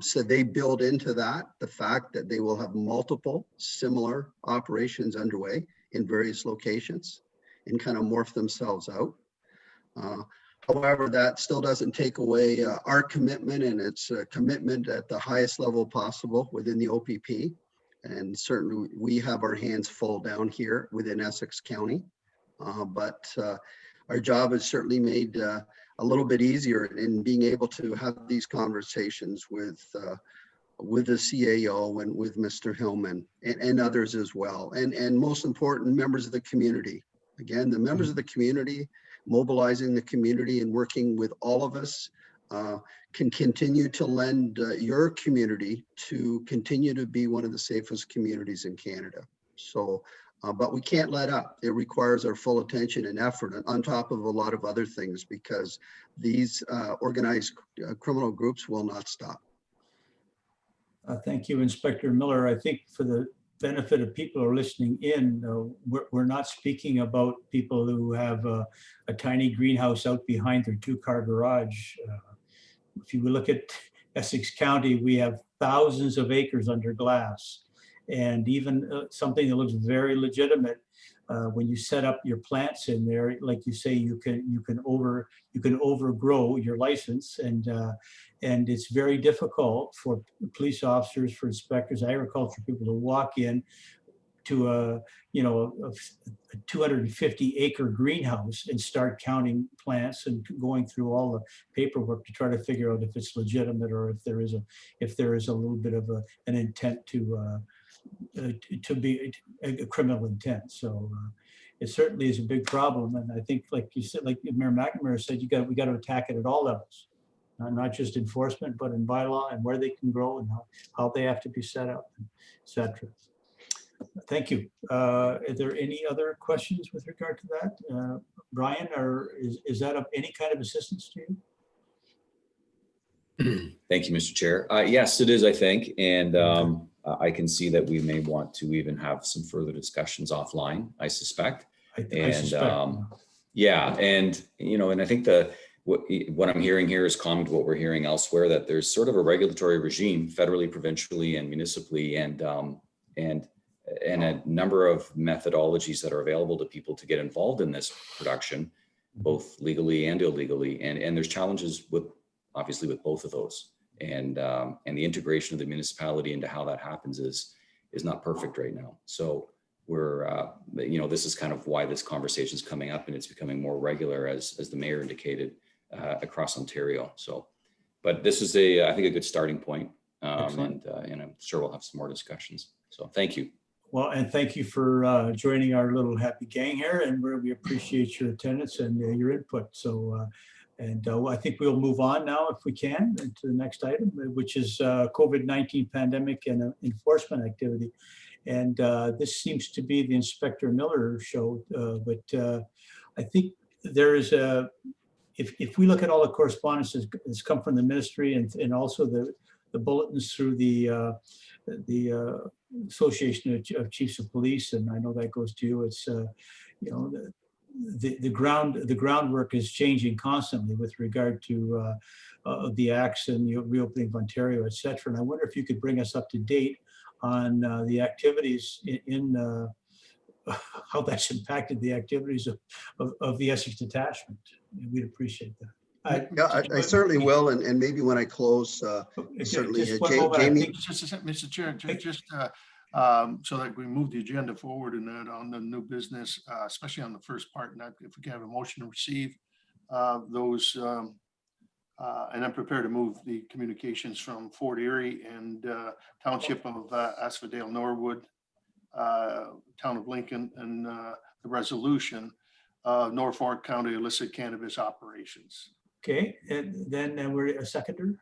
So they build into that the fact that they will have multiple similar operations underway in various locations and kind of morph themselves out. However, that still doesn't take away our commitment, and it's a commitment at the highest level possible within the OPP. And certainly we have our hands full down here within Essex County. But our job is certainly made a little bit easier in being able to have these conversations with the CAO and with Mr. Hillman and others as well. And most important, members of the community. Again, the members of the community, mobilizing the community and working with all of us can continue to lend your community to continue to be one of the safest communities in Canada. So, but we can't let up. It requires our full attention and effort on top of a lot of other things, because these organized criminal groups will not stop. Thank you, Inspector Miller. I think for the benefit of people who are listening in, we're not speaking about people who have a tiny greenhouse out behind their two-car garage. If you look at Essex County, we have thousands of acres under glass. And even something that looks very legitimate, when you set up your plants in there, like you say, you can overgrow your license, and it's very difficult for police officers, for inspectors, agriculture people to walk in to a 250-acre greenhouse and start counting plants and going through all the paperwork to try to figure out if it's legitimate, or if there is a little bit of an intent to be a criminal intent. So it certainly is a big problem. And I think, like you said, like Mayor McNamara said, we got to attack it at all levels, not just enforcement, but in bylaw and where they can grow and how they have to be set up, etc. Thank you. Are there any other questions with regard to that? Brian, or is that of any kind of assistance to you? Thank you, Mr. Chair. Yes, it is, I think. And I can see that we may want to even have some further discussions offline, I suspect. I suspect. Yeah, and and I think what I'm hearing here is common to what we're hearing elsewhere, that there's sort of a regulatory regime federally, provincially, and municipally, and a number of methodologies that are available to people to get involved in this production, both legally and illegally. And there's challenges obviously with both of those. And the integration of the municipality into how that happens is not perfect right now. So we're, this is kind of why this conversation is coming up, and it's becoming more regular, as the mayor indicated, across Ontario. So, but this is I think a good starting point. And I'm sure we'll have some more discussions. So thank you. Well, and thank you for joining our little happy gang here, and we appreciate your attendance and your input. So, I think we'll move on now, if we can, to the next item, which is COVID-19 pandemic and enforcement activity. And this seems to be the Inspector Miller show, but I think there is if we look at all the correspondence that's come from the ministry, and also the bulletins through the Association of Chiefs of Police, and I know that goes to you. It's the groundwork is changing constantly with regard to the acts and the reopening of Ontario, et cetera. And I wonder if you could bring us up to date on the activities in how that's impacted the activities of the Essex detachment. We'd appreciate that. I certainly will, and maybe when I close, certainly, Jamie. Mr. Chair, just so that we move the agenda forward and that on the new business, especially on the first part, and if we can have a motion to receive those, and I'm prepared to move the communications from Fort Erie and Township of Asphodale Norwood, Town of Lincoln, and the resolution, Norfolk County illicit cannabis operations. Okay, and then we're a seconder.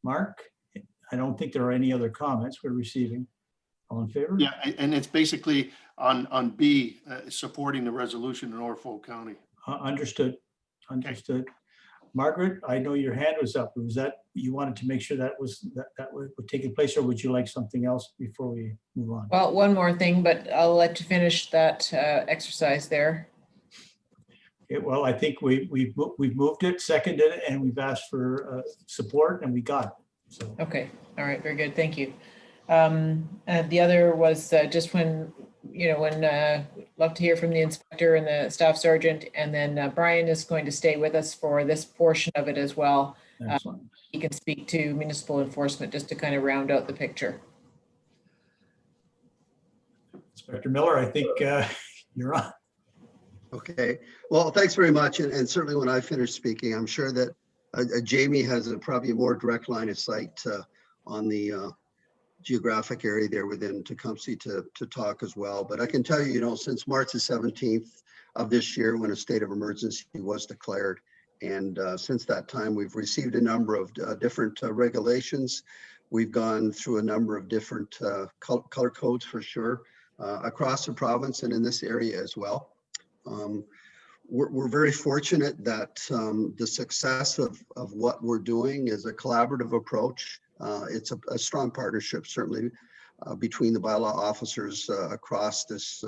Mark, I don't think there are any other comments we're receiving. All in favor? Yeah, and it's basically on B, supporting the resolution in Norfolk County. Understood, understood. Margaret, I know your hand was up. Was that, you wanted to make sure that was taking place, or would you like something else before we move on? Well, one more thing, but I'll let you finish that exercise there. Well, I think we've moved it, seconded it, and we've asked for support, and we got it. So, Okay, all right, very good, thank you. And the other was just when, love to hear from the inspector and the staff sergeant, and then Brian is going to stay with us for this portion of it as well. excellent. He can speak to municipal enforcement just to kind of round out the picture. Inspector Miller, I think you're on. Okay, well, thanks very much. And certainly when I finish speaking, I'm sure that Jamie has probably a more direct line of sight on the geographic area there within Tecumseh to talk as well. But I can tell you, since March the 17th of this year, when a state of emergency was declared, and since that time, we've received a number of different regulations. We've gone through a number of different color codes for sure across the province and in this area as well. We're very fortunate that the success of what we're doing is a collaborative approach. It's a strong partnership, certainly, between the bylaw officers across this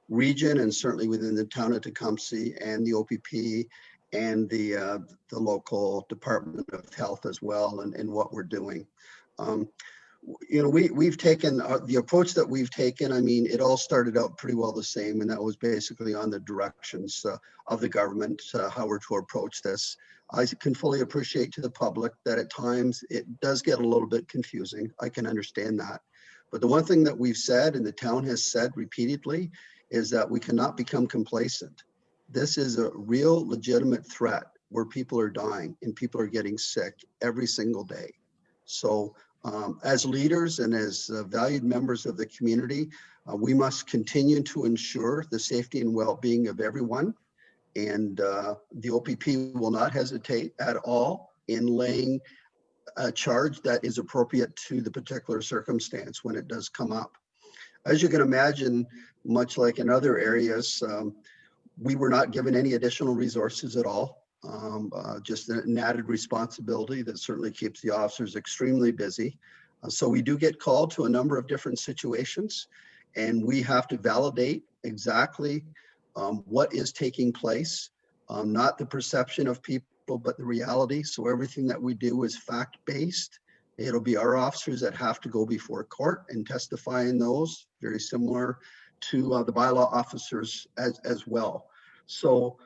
region, and certainly within the town of Tecumseh and the OPP and the local Department of Health as well, and what we're doing. We've taken the approach that we've taken. I mean, it all started out pretty well the same, and that was basically on the directions of the government, how we're to approach this. I can fully appreciate to the public that at times it does get a little bit confusing. I can understand that. But the one thing that we've said, and the town has said repeatedly, is that we cannot become complacent. This is a real legitimate threat where people are dying and people are getting sick every single day. So as leaders and as valued members of the community, we must continue to ensure the safety and well-being of everyone. And the OPP will not hesitate at all in laying a charge that is appropriate to the particular circumstance when it does come up. As you can imagine, much like in other areas, we were not given any additional resources at all. Just an added responsibility that certainly keeps the officers extremely busy. So we do get called to a number of different situations, and we have to validate exactly what is taking place, not the perception of people, but the reality. So everything that we do is fact-based. It'll be our officers that have to go before court and testify in those, very similar to the bylaw officers as well. So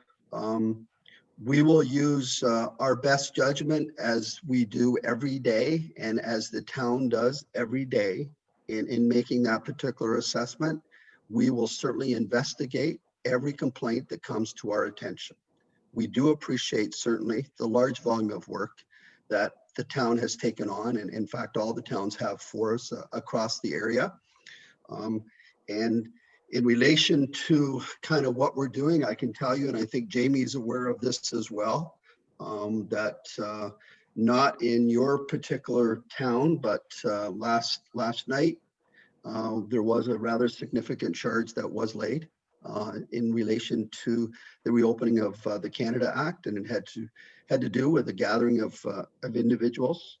we will use our best judgment, as we do every day and as the town does every day in making that particular assessment. We will certainly investigate every complaint that comes to our attention. We do appreciate certainly the large volume of work that the town has taken on, and in fact, all the towns have for us across the area. And in relation to kind of what we're doing, I can tell you, and I think Jamie's aware of this as well, that not in your particular town, but last night, there was a rather significant charge that was laid in relation to the reopening of the Canada Act, and it had to do with the gathering of individuals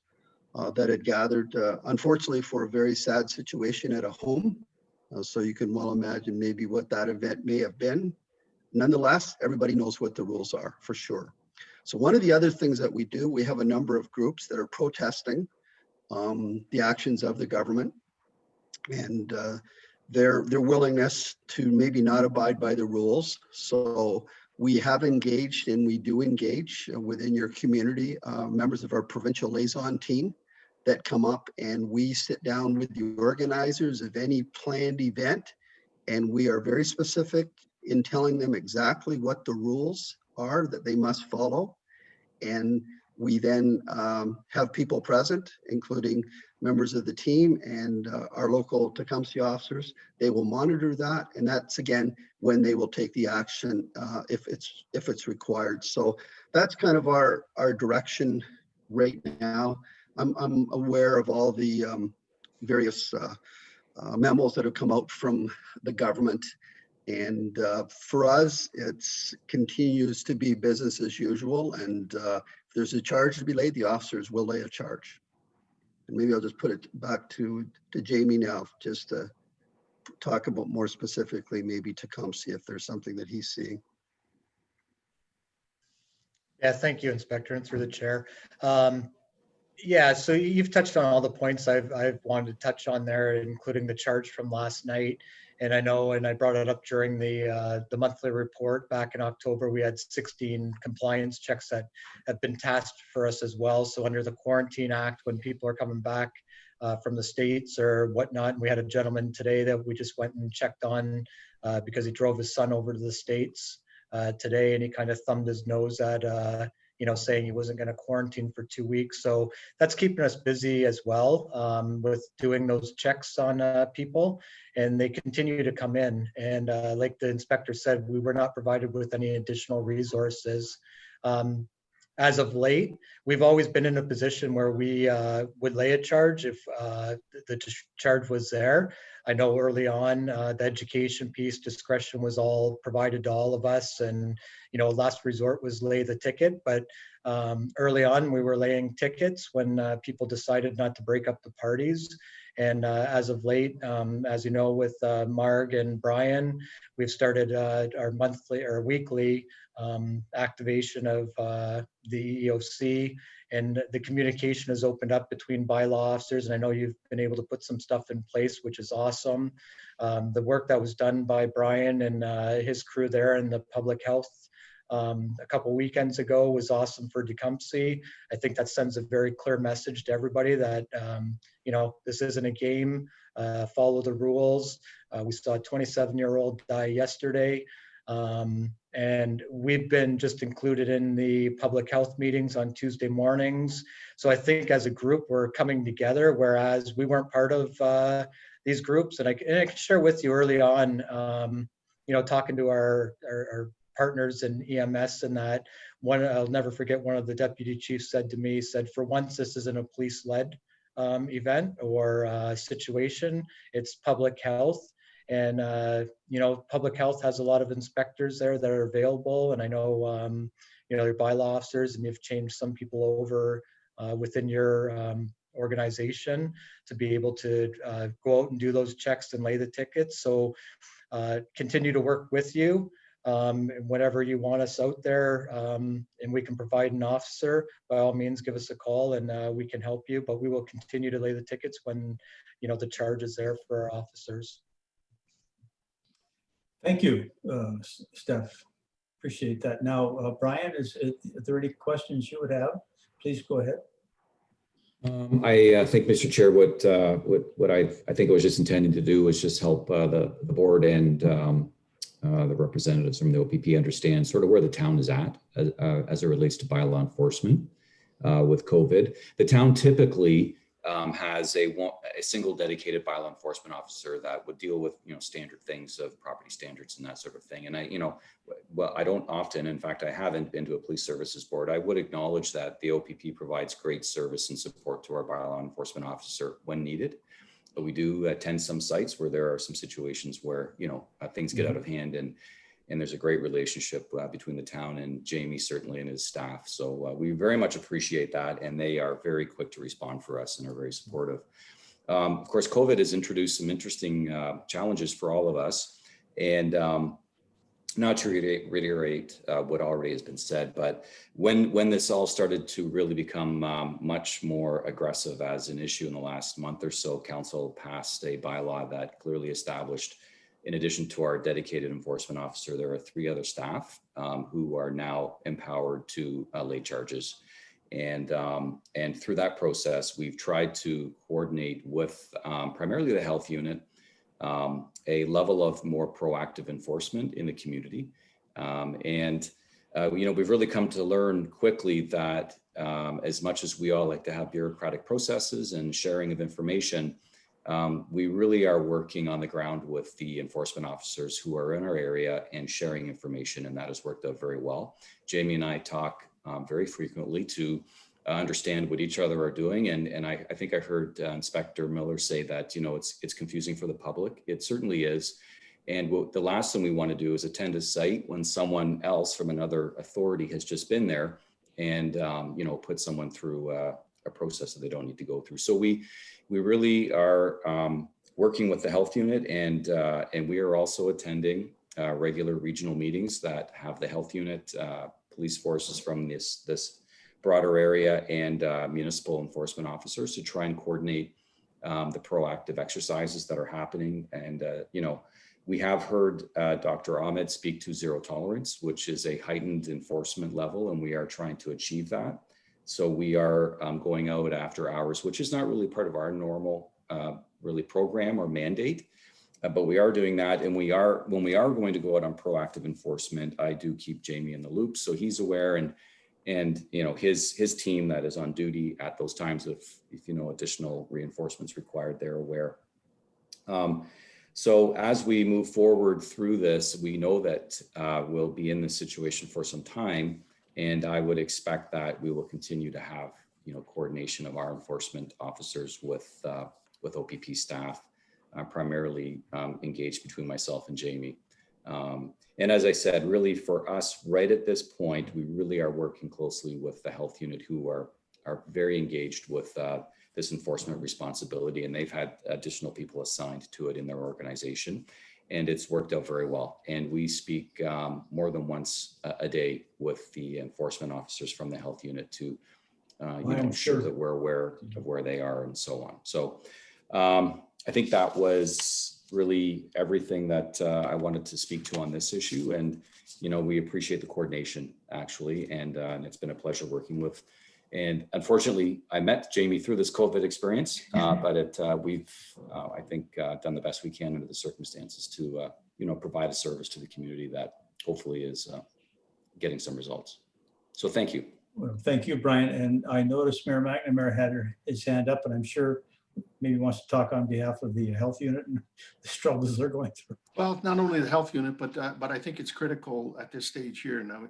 that had gathered, unfortunately, for a very sad situation at a home. So you can well imagine maybe what that event may have been. Nonetheless, everybody knows what the rules are for sure. So one of the other things that we do, we have a number of groups that are protesting the actions of the government, and their willingness to maybe not abide by the rules. So we have engaged, and we do engage within your community, members of our provincial liaison team that come up, and we sit down with the organizers of any planned event, and we are very specific in telling them exactly what the rules are that they must follow. And we then have people present, including members of the team and our local Tecumseh officers. They will monitor that, and that's again when they will take the action if it's required. So that's kind of our direction right now. I'm aware of all the various memos that have come out from the government. And for us, it's continues to be business as usual. And if there's a charge to be laid, the officers will lay a charge. And maybe I'll just put it back to Jamie now, just to talk about more specifically, maybe Tecumseh, if there's something that he's seeing. Yeah, thank you, Inspector, and through the chair. Yeah, so you've touched on all the points I've wanted to touch on there, including the charge from last night. And I know, and I brought it up during the monthly report back in October, we had 16 compliance checks that have been tasked for us as well. So under the Quarantine Act, when people are coming back from the States or whatnot, and we had a gentleman today that we just went and checked on because he drove his son over to the States today, and he kind of thumbed his nose at saying he wasn't going to quarantine for 2 weeks. So that's keeping us busy as well with doing those checks on people, and they continue to come in. And like the inspector said, we were not provided with any additional resources. As of late, we've always been in a position where we would lay a charge if the charge was there. I know early on, the education piece, discretion was all provided to all of us, and last resort was lay the ticket. But early on, we were laying tickets when people decided not to break up the parties. And as of late, as you know, with Marg and Brian, we've started our monthly or weekly activation of the EOC, and the communication has opened up between bylaw officers. And I know you've been able to put some stuff in place, which is awesome. The work that was done by Brian and his crew there in the public health a couple weekends ago was awesome for Tecumseh. I think that sends a very clear message to everybody that this isn't a game. Follow the rules. We saw a 27-year-old die yesterday. And we've been just included in the public health meetings on Tuesday mornings. So I think as a group, we're coming together, whereas we weren't part of these groups. And I can share with you early on, talking to our partners in EMS, and that one, I'll never forget, one of the deputy chiefs said to me, for once, this isn't a police-led event or situation, it's public health. And, public health has a lot of inspectors there that are available. And I know, your bylaw officers, and you've changed some people over within your organization to be able to go out and do those checks and lay the tickets. So continue to work with you. Whenever you want us out there and we can provide an officer, by all means, give us a call and we can help you. But we will continue to lay the tickets when, the charge is there for our officers. Thank you, Steph. Appreciate that. Now, Brian, is there any questions you would have? Please go ahead. I think, Mr. Chair, what I think I was just intending to do was just help the board and the representatives from the OPP understand sort of where the town is at as it relates to bylaw enforcement with COVID. The town typically has a single dedicated bylaw enforcement officer that would deal with standard things of property standards and that sort of thing. And I don't often, in fact, I haven't been to a police services board. I would acknowledge that the OPP provides great service and support to our bylaw enforcement officer when needed. But we do attend some sites where there are some situations where things get out of hand, and there's a great relationship between the town and Jamie, certainly, and his staff. So we very much appreciate that, and they are very quick to respond for us and are very supportive. Of course, COVID has introduced some interesting challenges for all of us, and not to reiterate what already has been said, but when this all started to really become much more aggressive as an issue in the last month or so, council passed a bylaw that clearly established, in addition to our dedicated enforcement officer, there are 3 other staff who are now empowered to lay charges. And through that process, we've tried to coordinate with primarily the health unit, a level of more proactive enforcement in the community. We've really come to learn quickly that as much as we all like to have bureaucratic processes and sharing of information, we really are working on the ground with the enforcement officers who are in our area and sharing information, and that has worked out very well. Jamie and I talk very frequently to understand what each other are doing. And I think I heard Inspector Miller say that, it's confusing for the public. It certainly is. And the last thing we want to do is attend a site when someone else from another authority has just been there and, put someone through a process that they don't need to go through. So we really are working with the health unit, and we are also attending regular regional meetings that have the health unit, police forces from this broader area, and municipal enforcement officers to try and coordinate the proactive exercises that are happening. And, we have heard Dr. Ahmed speak to zero tolerance, which is a heightened enforcement level, and we are trying to achieve that. So we are going out after hours, which is not really part of our normal really program or mandate, but we are doing that. And when we are going to go out on proactive enforcement, I do keep Jamie in the loop, so he's aware, and his team that is on duty at those times, if additional reinforcements required, they're aware. So as we move forward through this, we know that we'll be in this situation for some time, and I would expect that we will continue to have coordination of our enforcement officers with OPP staff, primarily engaged between myself and Jamie. And as I said, really for us right at this point, we really are working closely with the health unit, who are very engaged with this enforcement responsibility, and they've had additional people assigned to it in their organization, and it's worked out very well. And we speak more than once a day with the enforcement officers from the health unit to ensure that we're aware of where they are and so on. So I think that was really everything that I wanted to speak to on this issue. And, we appreciate the coordination, actually, and it's been a pleasure working with. And unfortunately, I met Jamie through this COVID experience, but we've, I think, done the best we can under the circumstances to, provide a service to the community that hopefully is getting some results. So thank you. Well, thank you, Brian. And I noticed Mayor McNamara had his hand up, and I'm sure maybe wants to talk on behalf of the health unit and the struggles they're going through. Well, not only the health unit, but I think it's critical at this stage here now.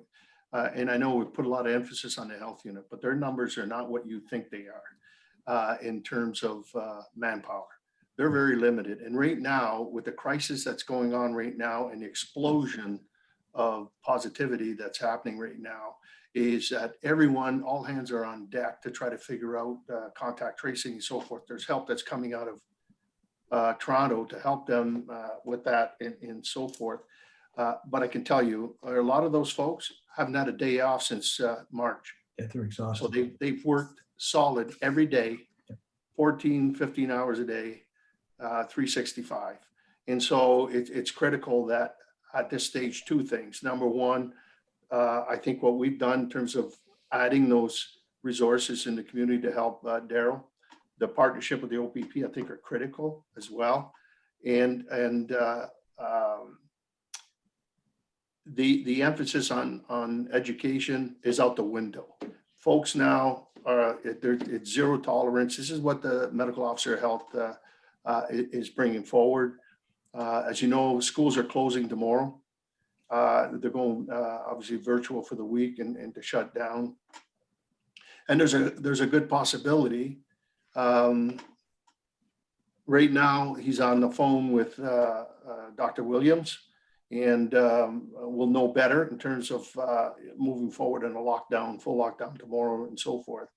And I know we've put a lot of emphasis on the health unit, but their numbers are not what you think they are in terms of manpower. They're very limited. And right now, with the crisis that's going on right now and the explosion of positivity that's happening right now, is that all hands are on deck to try to figure out contact tracing and so forth. There's help that's coming out of Toronto to help them with that and so forth. But I can tell you, a lot of those folks haven't had a day off since March. Yeah, they're exhausted. So they've worked solid every day, 14, 15 hours a day, 365. And so it's critical that at this stage, two things. Number one, I think what we've done in terms of adding those resources in the community to help Daryl, the partnership with the OPP, I think are critical as well. And the emphasis on education is out the window. Folks now it's zero tolerance. This is what the medical officer of health is bringing forward. As you know, schools are closing tomorrow. They're going obviously virtual for the week and to shut down. And there's a good possibility. Right now, he's on the phone with Dr. Williams, and we'll know better in terms of moving forward in a lockdown, full lockdown tomorrow and so forth.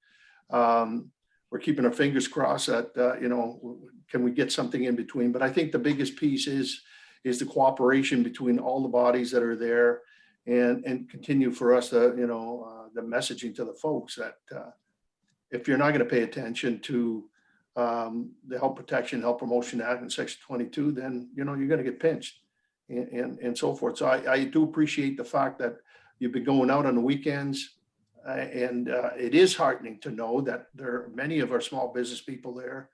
We're keeping our fingers crossed that, can we get something in between? But I think the biggest piece is the cooperation between all the bodies that are there, and continue for us to, the messaging to the folks that if you're not going to pay attention to the Health Protection, Health Promotion Act and Section 22, then, you're going to get pinched and so forth. So I do appreciate the fact that you've been going out on the weekends, and it is heartening to know that many of our small business people there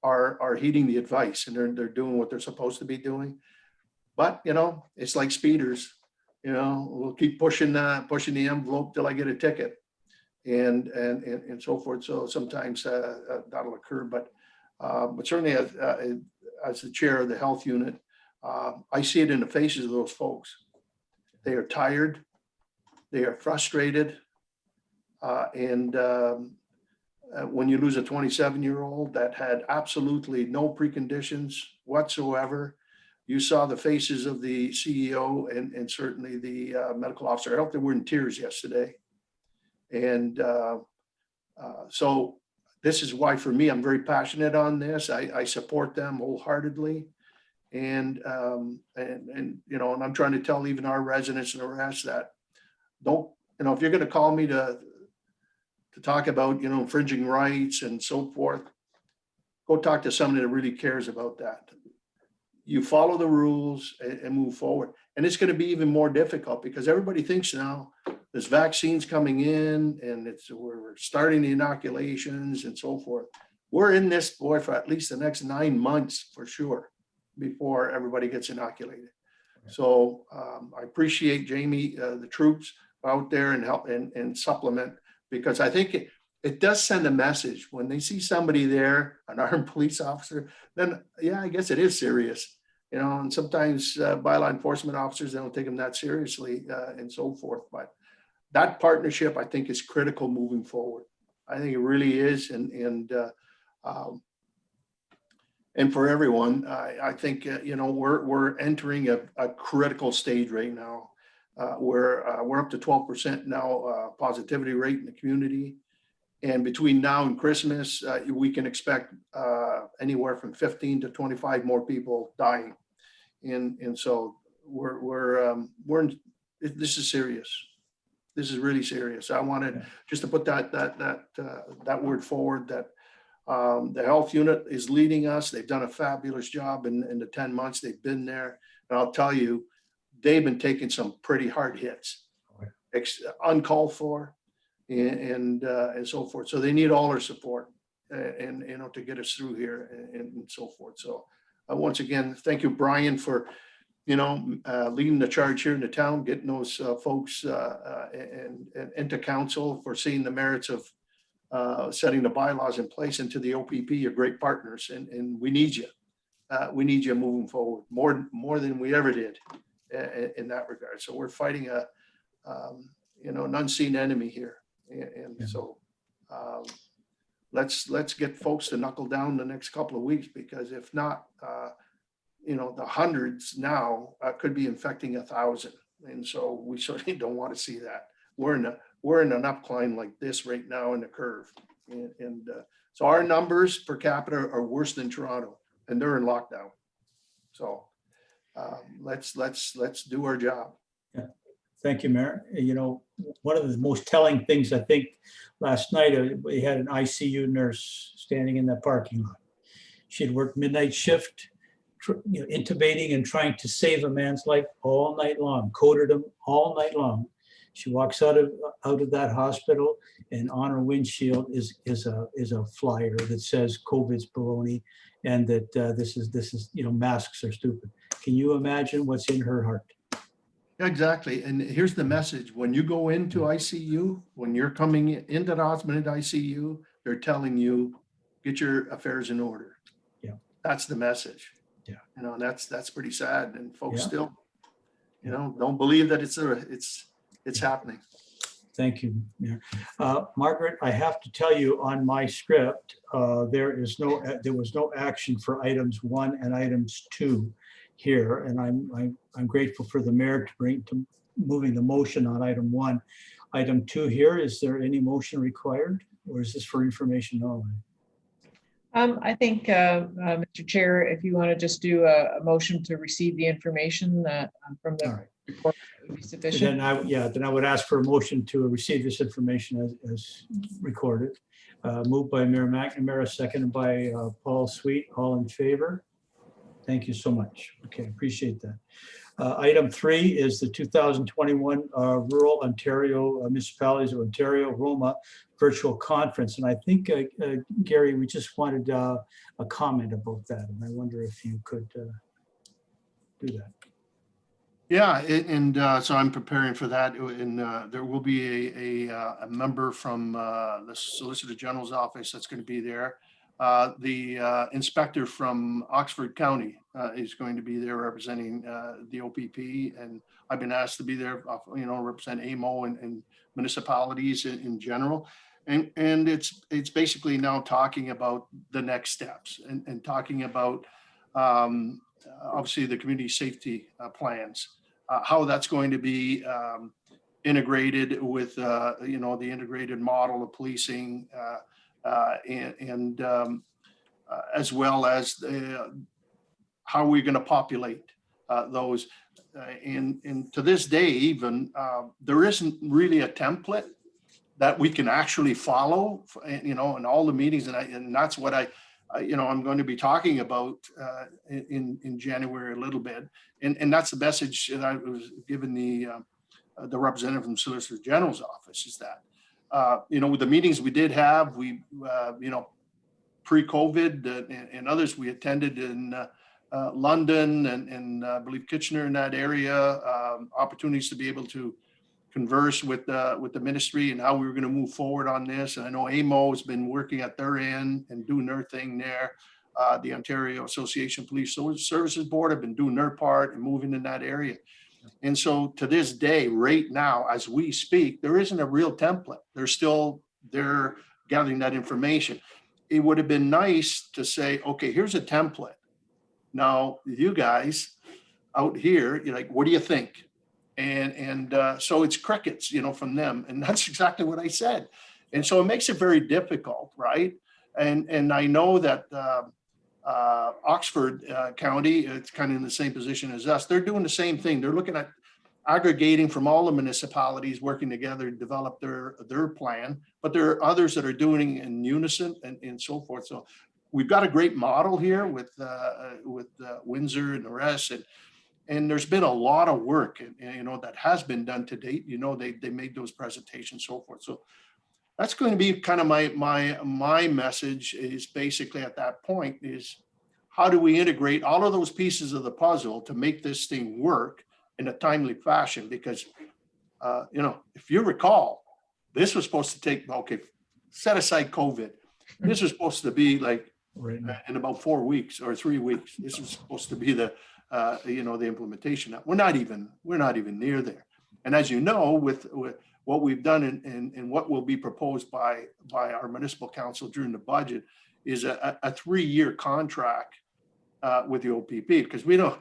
are heeding the advice, and they're doing what they're supposed to be doing. But, it's like speeders, we'll keep pushing the envelope till I get a ticket and so forth. So sometimes that'll occur, but certainly as the chair of the health unit, I see it in the faces of those folks. They are tired, they are frustrated, and when you lose a 27-year-old that had absolutely no preconditions whatsoever. You saw the faces of the CEO and certainly the medical officer. I hope they were in tears yesterday. And so this is why, for me, I'm very passionate on this. I support them wholeheartedly. And you know, and I'm trying to tell even our residents and the rest that don't, you know, if you're going to call me to talk about, you know, infringing rights and so forth, go talk to somebody that really cares about that. You follow the rules and move forward. And it's going to be even more difficult because everybody thinks now there's vaccines coming in and we're starting the inoculations and so forth. We're in this, boy, for at least the next 9 months for sure before everybody gets inoculated. So I appreciate Jamie, the troops out there and help and supplement, because I think it does send a message when they see somebody there, an armed police officer, then yeah, I guess it is serious, you know, and sometimes by law enforcement officers, they don't take them that seriously and so forth. But that partnership, I think, is critical moving forward. I think it really is. And for everyone, I think, you know, we're entering a critical stage right now. We're up to 12% now positivity rate in the community. And between now and Christmas, we can expect anywhere from 15 to 25 more people dying. And so this is serious. This is really serious. I wanted just to put that word forward, that the health unit is leading us. They've done a fabulous job in the 10 months they've been there. And I'll tell you, they've been taking some pretty hard hits, uncalled for, and so forth. So they need all our support and you know, to get us through here and so forth. So once again, thank you, Brian, for, you know, leading the charge here in the town, getting those folks and into council, for seeing the merits of setting the bylaws in place, into the OPP. You're great partners, and we need you. We need you moving forward more than we ever did in that regard. So we're fighting you know, an unseen enemy here, and so let's get folks to knuckle down the next couple of weeks, because if not, you know, the hundreds now could be infecting 1,000, and so we certainly don't want to see that. We're in an upcline like this right now in the curve, and so our numbers per capita are worse than Toronto, and they're in lockdown. So let's do our job. Yeah. Thank you, Mayor. You know, one of the most telling things, I think, last night, we had an ICU nurse standing in the parking lot. She had worked midnight shift, you know, intubating and trying to save a man's life all night long, coded him all night long. She walks out of that hospital, and on her windshield is a flyer that says COVID's baloney, and that this is, you know, masks are stupid. Can you imagine what's in her heart? Exactly. And here's the message. When you go into ICU, when you're coming into the hospital into ICU, they're telling you, get your affairs in order. Yeah. That's the message. Yeah. You know, and that's pretty sad. And folks still, you Yeah. know, don't believe that it's happening. Thank you, Mayor. Margaret, I have to tell you, on my script, there was no action for items 1 and items 2 here, and I'm grateful for the mayor to moving the motion on item 1. Item 2 here, is there any motion required, or is this for information only? I think, Mr. Chair, if you want to just do a motion to receive the information from the report, that would be sufficient. Then I would ask for a motion to receive this information as recorded. Moved by Mayor McNamara, seconded by Paul Sweet. All in favor? Thank you so much. Okay, appreciate that. Item 3 is the 2021 Rural Ontario Municipalities of Ontario, Roma virtual conference. And I think, Gary, we just wanted a comment about that. And I wonder if you could do that. Yeah, and so I'm preparing for that, and there will be a member from the Solicitor General's office that's going to be there. The inspector from Oxford County is going to be there representing the OPP, and I've been asked to be there, you know, represent AMO and municipalities in general. And it's basically now talking about the next steps and talking about obviously the community safety plans, how that's going to be integrated with the integrated model of policing and as well as how we're going to populate those. And to this day, even there isn't really a template that we can actually follow, in all the meetings, and that's what I'm going to be talking about in January a little bit, and that's the message that I was given the representative from Solicitor General's office is that with the meetings we did have, we pre-COVID and others we attended in London and I believe Kitchener in that area, opportunities to be able to converse with the ministry and how we were going to move forward on this. And I know AMO has been working at their end and doing their thing there. The Ontario Association of Police Services Board have been doing their part and moving in that area. And so to this day, right now, as we speak, there isn't a real template. They're gathering that information. It would have been nice to say, okay, here's a template. Now, you guys out here, you're like, what do you think? And so it's crickets, from them. And that's exactly what I said. And so it makes it very difficult, right? And I know that Oxford County, it's kind of in the same position as us. They're doing the same thing. They're looking at aggregating from all the municipalities, working together to develop their plan. But there are others that are doing in unison and so forth. So we've got a great model here with Windsor and the rest. And there's been a lot of work, that has been done to date. They made those presentations, so forth. So that's going to be kind of my message is basically at that point is how do we integrate all of those pieces of the puzzle to make this thing work in a timely fashion? Because, if you recall, this was supposed to take, set aside COVID. This was supposed to be like in about 4 weeks or 3 weeks. This was supposed to be the implementation. We're not even near there. And as you know, with what we've done and what will be proposed by our municipal council during the budget is a 3-year contract with the OPP, because we know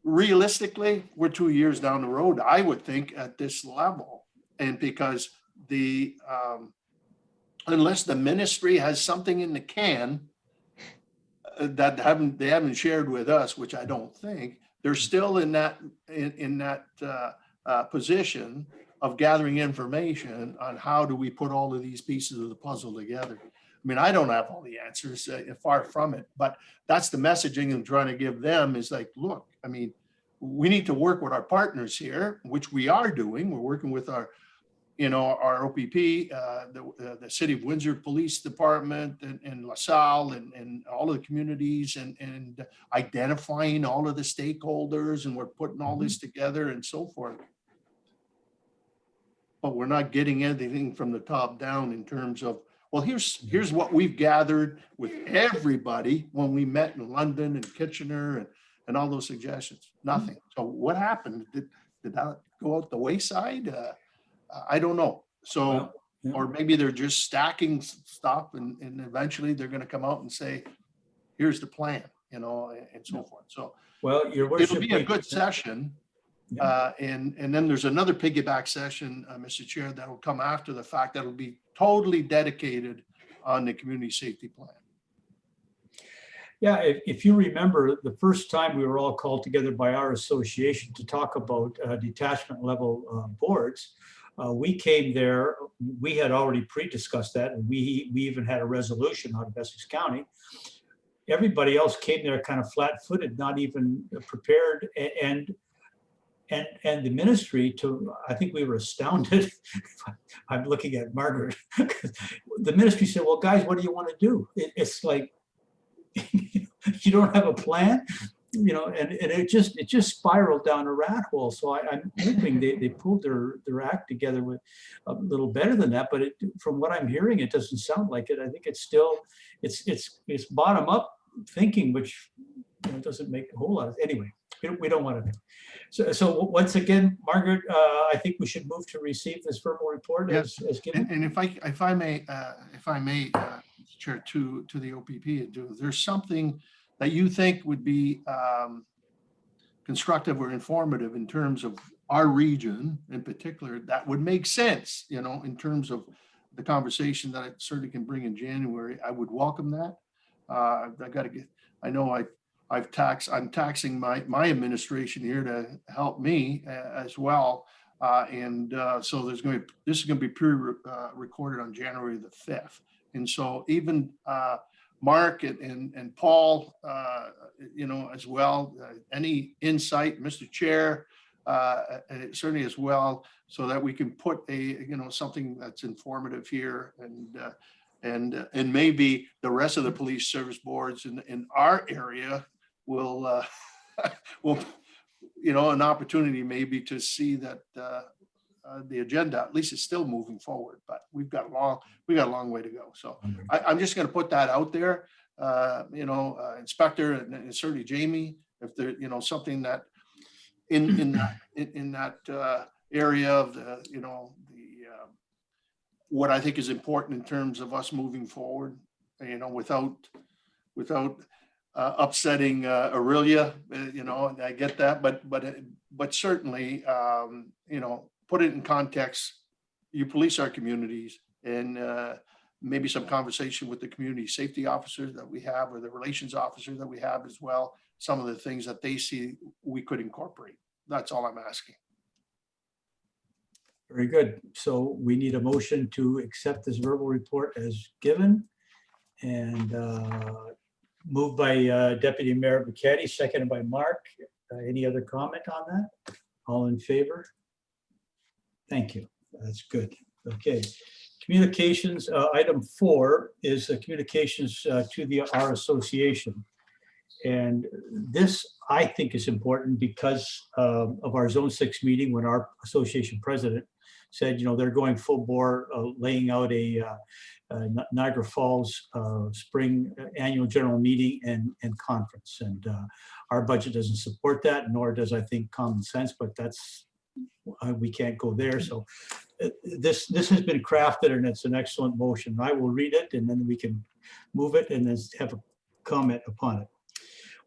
realistically we're 2 years down the road, I would think, at this level. And because unless the ministry has something in the can that they haven't shared with us, which I don't think, they're still in that position of gathering information on how do we put all of these pieces of the puzzle together. I mean, I don't have all the answers, far from it, but that's the messaging I'm trying to give them is like, look, I mean, we need to work with our partners here, which we are doing. We're working with our OPP, the City of Windsor Police Department and LaSalle and all of the communities and identifying all of the stakeholders, and we're putting all this together and so forth. But we're not getting anything from the top down in terms of, well, here's what we've gathered with everybody when we met in London and Kitchener and all those suggestions. Nothing. So what happened? Did that go out the wayside? I don't know. So, or maybe they're just stacking stuff and eventually they're going to come out and say, here's the plan, and so forth. So, well, your worship, it'll be a good session. And then there's another piggyback session, Mr. Chair, that will come after the fact that will be totally dedicated on the community safety plan. Yeah, if you remember, the first time we were all called together by our association to talk about detachment level boards, we came there, we had already pre-discussed that, and we even had a resolution out of Essex County. Everybody else came there kind of flat-footed, not even prepared, and the ministry, I think we were astounded. I'm looking at Margaret. The ministry said, well, guys, what do you want to do? It's like, you don't have a plan, and it just spiraled down a rat hole. So I'm hoping they pulled their act together with a little better than that. But from what I'm hearing, it doesn't sound like it. I think it's still, it's bottom up thinking, which doesn't make a whole lot of, anyway. We don't want to. So once again, Margaret, I think we should move to receive this verbal report as given. And if I may, Chair, to the OPP, if there's something that you think would be constructive or informative in terms of our region in particular, that would make sense, in terms of the conversation that I certainly can bring in January, I would welcome that. I'm taxing my administration here to help me as well. So this is going to be pre-recorded on January the 5th. And so even Mark and Paul, as well, any insight, Mr. Chair, certainly as well, so that we can put something that's informative here, and maybe the rest of the police service boards in our area will an opportunity maybe to see that the agenda at least is still moving forward, but we got a long way to go. So I'm just going to put that out there, Inspector, and certainly Jamie, if there something that in that area of the what I think is important in terms of us moving forward, without upsetting Aurelia, I get that, but certainly, put it in context. You police our communities, and maybe some conversation with the community safety officers that we have, or the relations officer that we have as well. Some of the things that they see we could incorporate. That's all I'm asking. Very good. So we need a motion to accept this verbal report as given, and moved by Deputy Mayor Bucchetti, seconded by Mark. Any other comment on that? All in favor? Thank you. That's good. Okay. Communications, item 4 is communications to our association. And this, I think, is important because of our Zone 6 meeting, when our association president said, they're going full bore, laying out a Niagara Falls spring annual general meeting and conference. And our budget doesn't support that, nor does, I think, common sense, but that's, we can't go there. So this has been crafted, and it's an excellent motion. I will read it, and then we can move it and then have a comment upon it.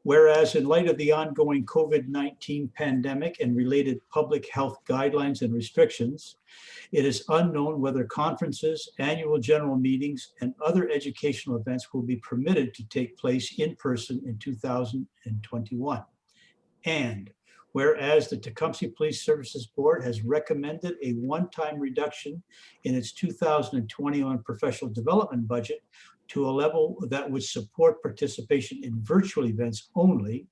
Whereas in light of the ongoing COVID-19 pandemic and related public health guidelines and restrictions, it is unknown whether conferences, annual general meetings, and other educational events will be permitted to take place in person in 2021. And whereas the Tecumseh Police Services Board has recommended a one-time reduction in its 2021 professional development budget to a level that would support participation in virtual events only,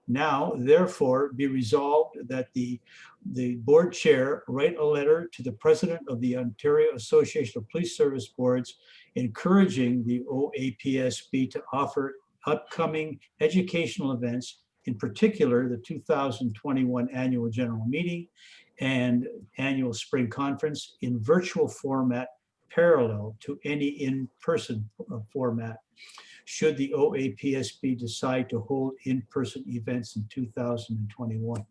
now therefore be resolved that the board chair write a letter to the president of the Ontario Association of Police Service Boards encouraging the OAPSB to offer upcoming educational events, in particular the 2021 annual general meeting and annual spring conference, in virtual format parallel to any in-person format, should the OAPSB decide to hold in-person events in 2021.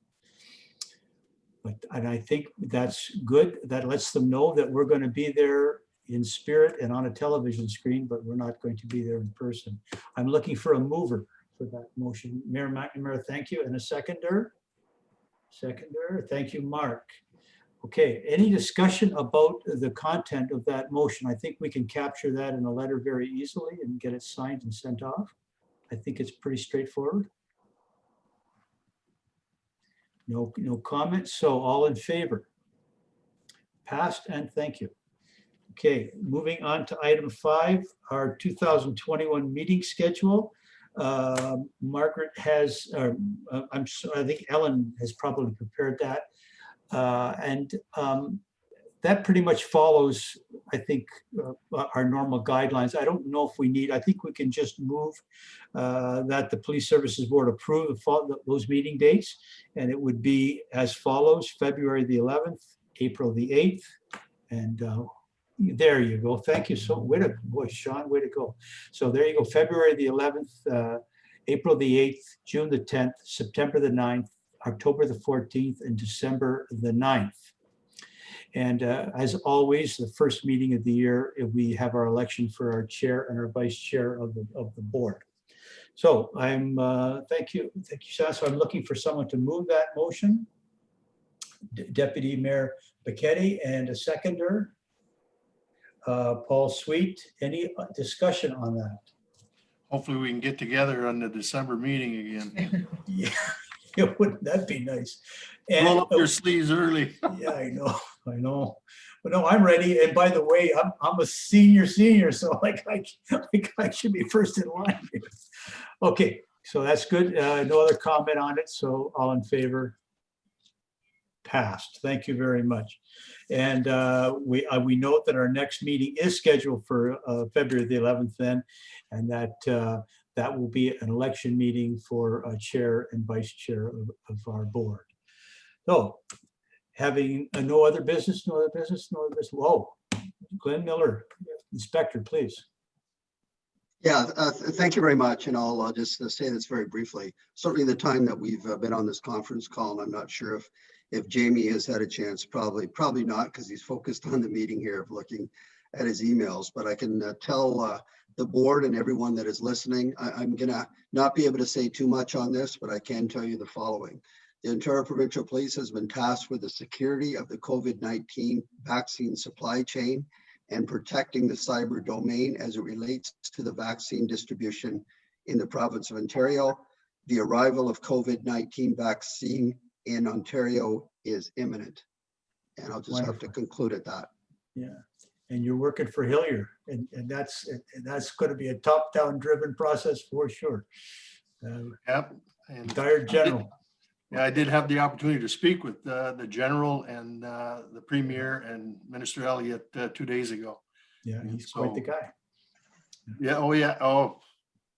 And I think that's good. That lets them know that we're going to be there in spirit and on a television screen, but we're not going to be there in person. I'm looking for a mover for that motion. Mayor McNamara, thank you. And a seconder? Seconder, thank you, Mark. Okay, any discussion about the content of that motion? I think we can capture that in a letter very easily and get it signed and sent off. I think it's pretty straightforward. No comments, so all in favor? Passed, and thank you. Okay, moving on to item 5, our 2021 meeting schedule. Margaret has, I think Ellen has probably prepared that. That pretty much follows, I think, our normal guidelines. I don't know if we need, I think we can just move that the Police Services Board approve those meeting dates. And it would be as follows: February the 11th, April the 8th, and there you go. Thank you so much. Boy, Sean, way to go. So there you go. February the 11th, April the 8th, June the 10th, September the 9th, October the 14th, and December the 9th. And as always, the first meeting of the year, we have our election for our chair and our vice chair of the board. So thank you, Sean. So I'm looking for someone to move that motion. Deputy Mayor Becchetti, and a seconder, Paul Sweet. Any discussion on that? Hopefully we can get together on the December meeting again. Yeah, wouldn't that be nice? Roll up your sleeves early. Yeah, I know. But no, I'm ready. And by the way, I'm a senior, so I should be first in line here. Okay, so that's good. No other comment on it. So all in favor? Passed. Thank you very much. And we note that our next meeting is scheduled for February the 11th then, and that will be an election meeting for chair and vice chair of our board. So having no other business. Whoa, Glenn Miller, Inspector, please. Yeah, thank you very much. And I'll just say this very briefly. Certainly the time that we've been on this conference call, and I'm not sure if Jamie has had a chance, probably not, because he's focused on the meeting here of looking at his emails. But I can tell the board and everyone that is listening, I'm gonna not be able to say too much on this, but I can tell you the following. The Ontario Provincial Police has been tasked with the security of the COVID-19 vaccine supply chain and protecting the cyber domain as it relates to the vaccine distribution in the province of Ontario. The arrival of COVID-19 vaccine in Ontario is imminent. And I'll just have to conclude at that. Yeah, and you're working for Hillier, and that's going to be a top-down driven process for sure. Yep. And Retired general. I did have the opportunity to speak with the general and the premier and Minister Elliott 2 days ago. Yeah, he's quite the guy. Yeah. Oh, yeah. Oh,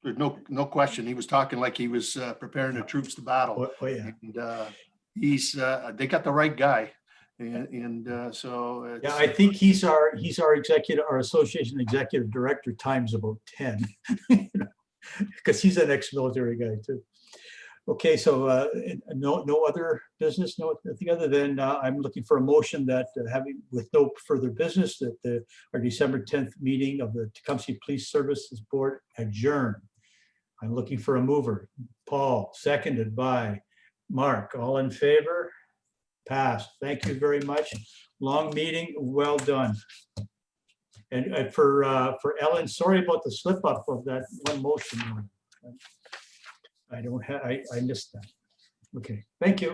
there's no question. He was talking like he was preparing the troops to battle. Oh yeah. And they got the right guy. And so Yeah, I think he's our association executive director times about 10, because he's an ex-military guy too. Okay, so no other business, nothing other than I'm looking for a motion that with no further business, that our December 10th meeting of the Tecumseh Police Services Board adjourn. I'm looking for a mover. Paul, seconded by Mark. All in favor? Passed. Thank you very much. Long meeting, well done. And for Ellen, sorry about the slip up of that one motion. I missed that. Okay, thank you.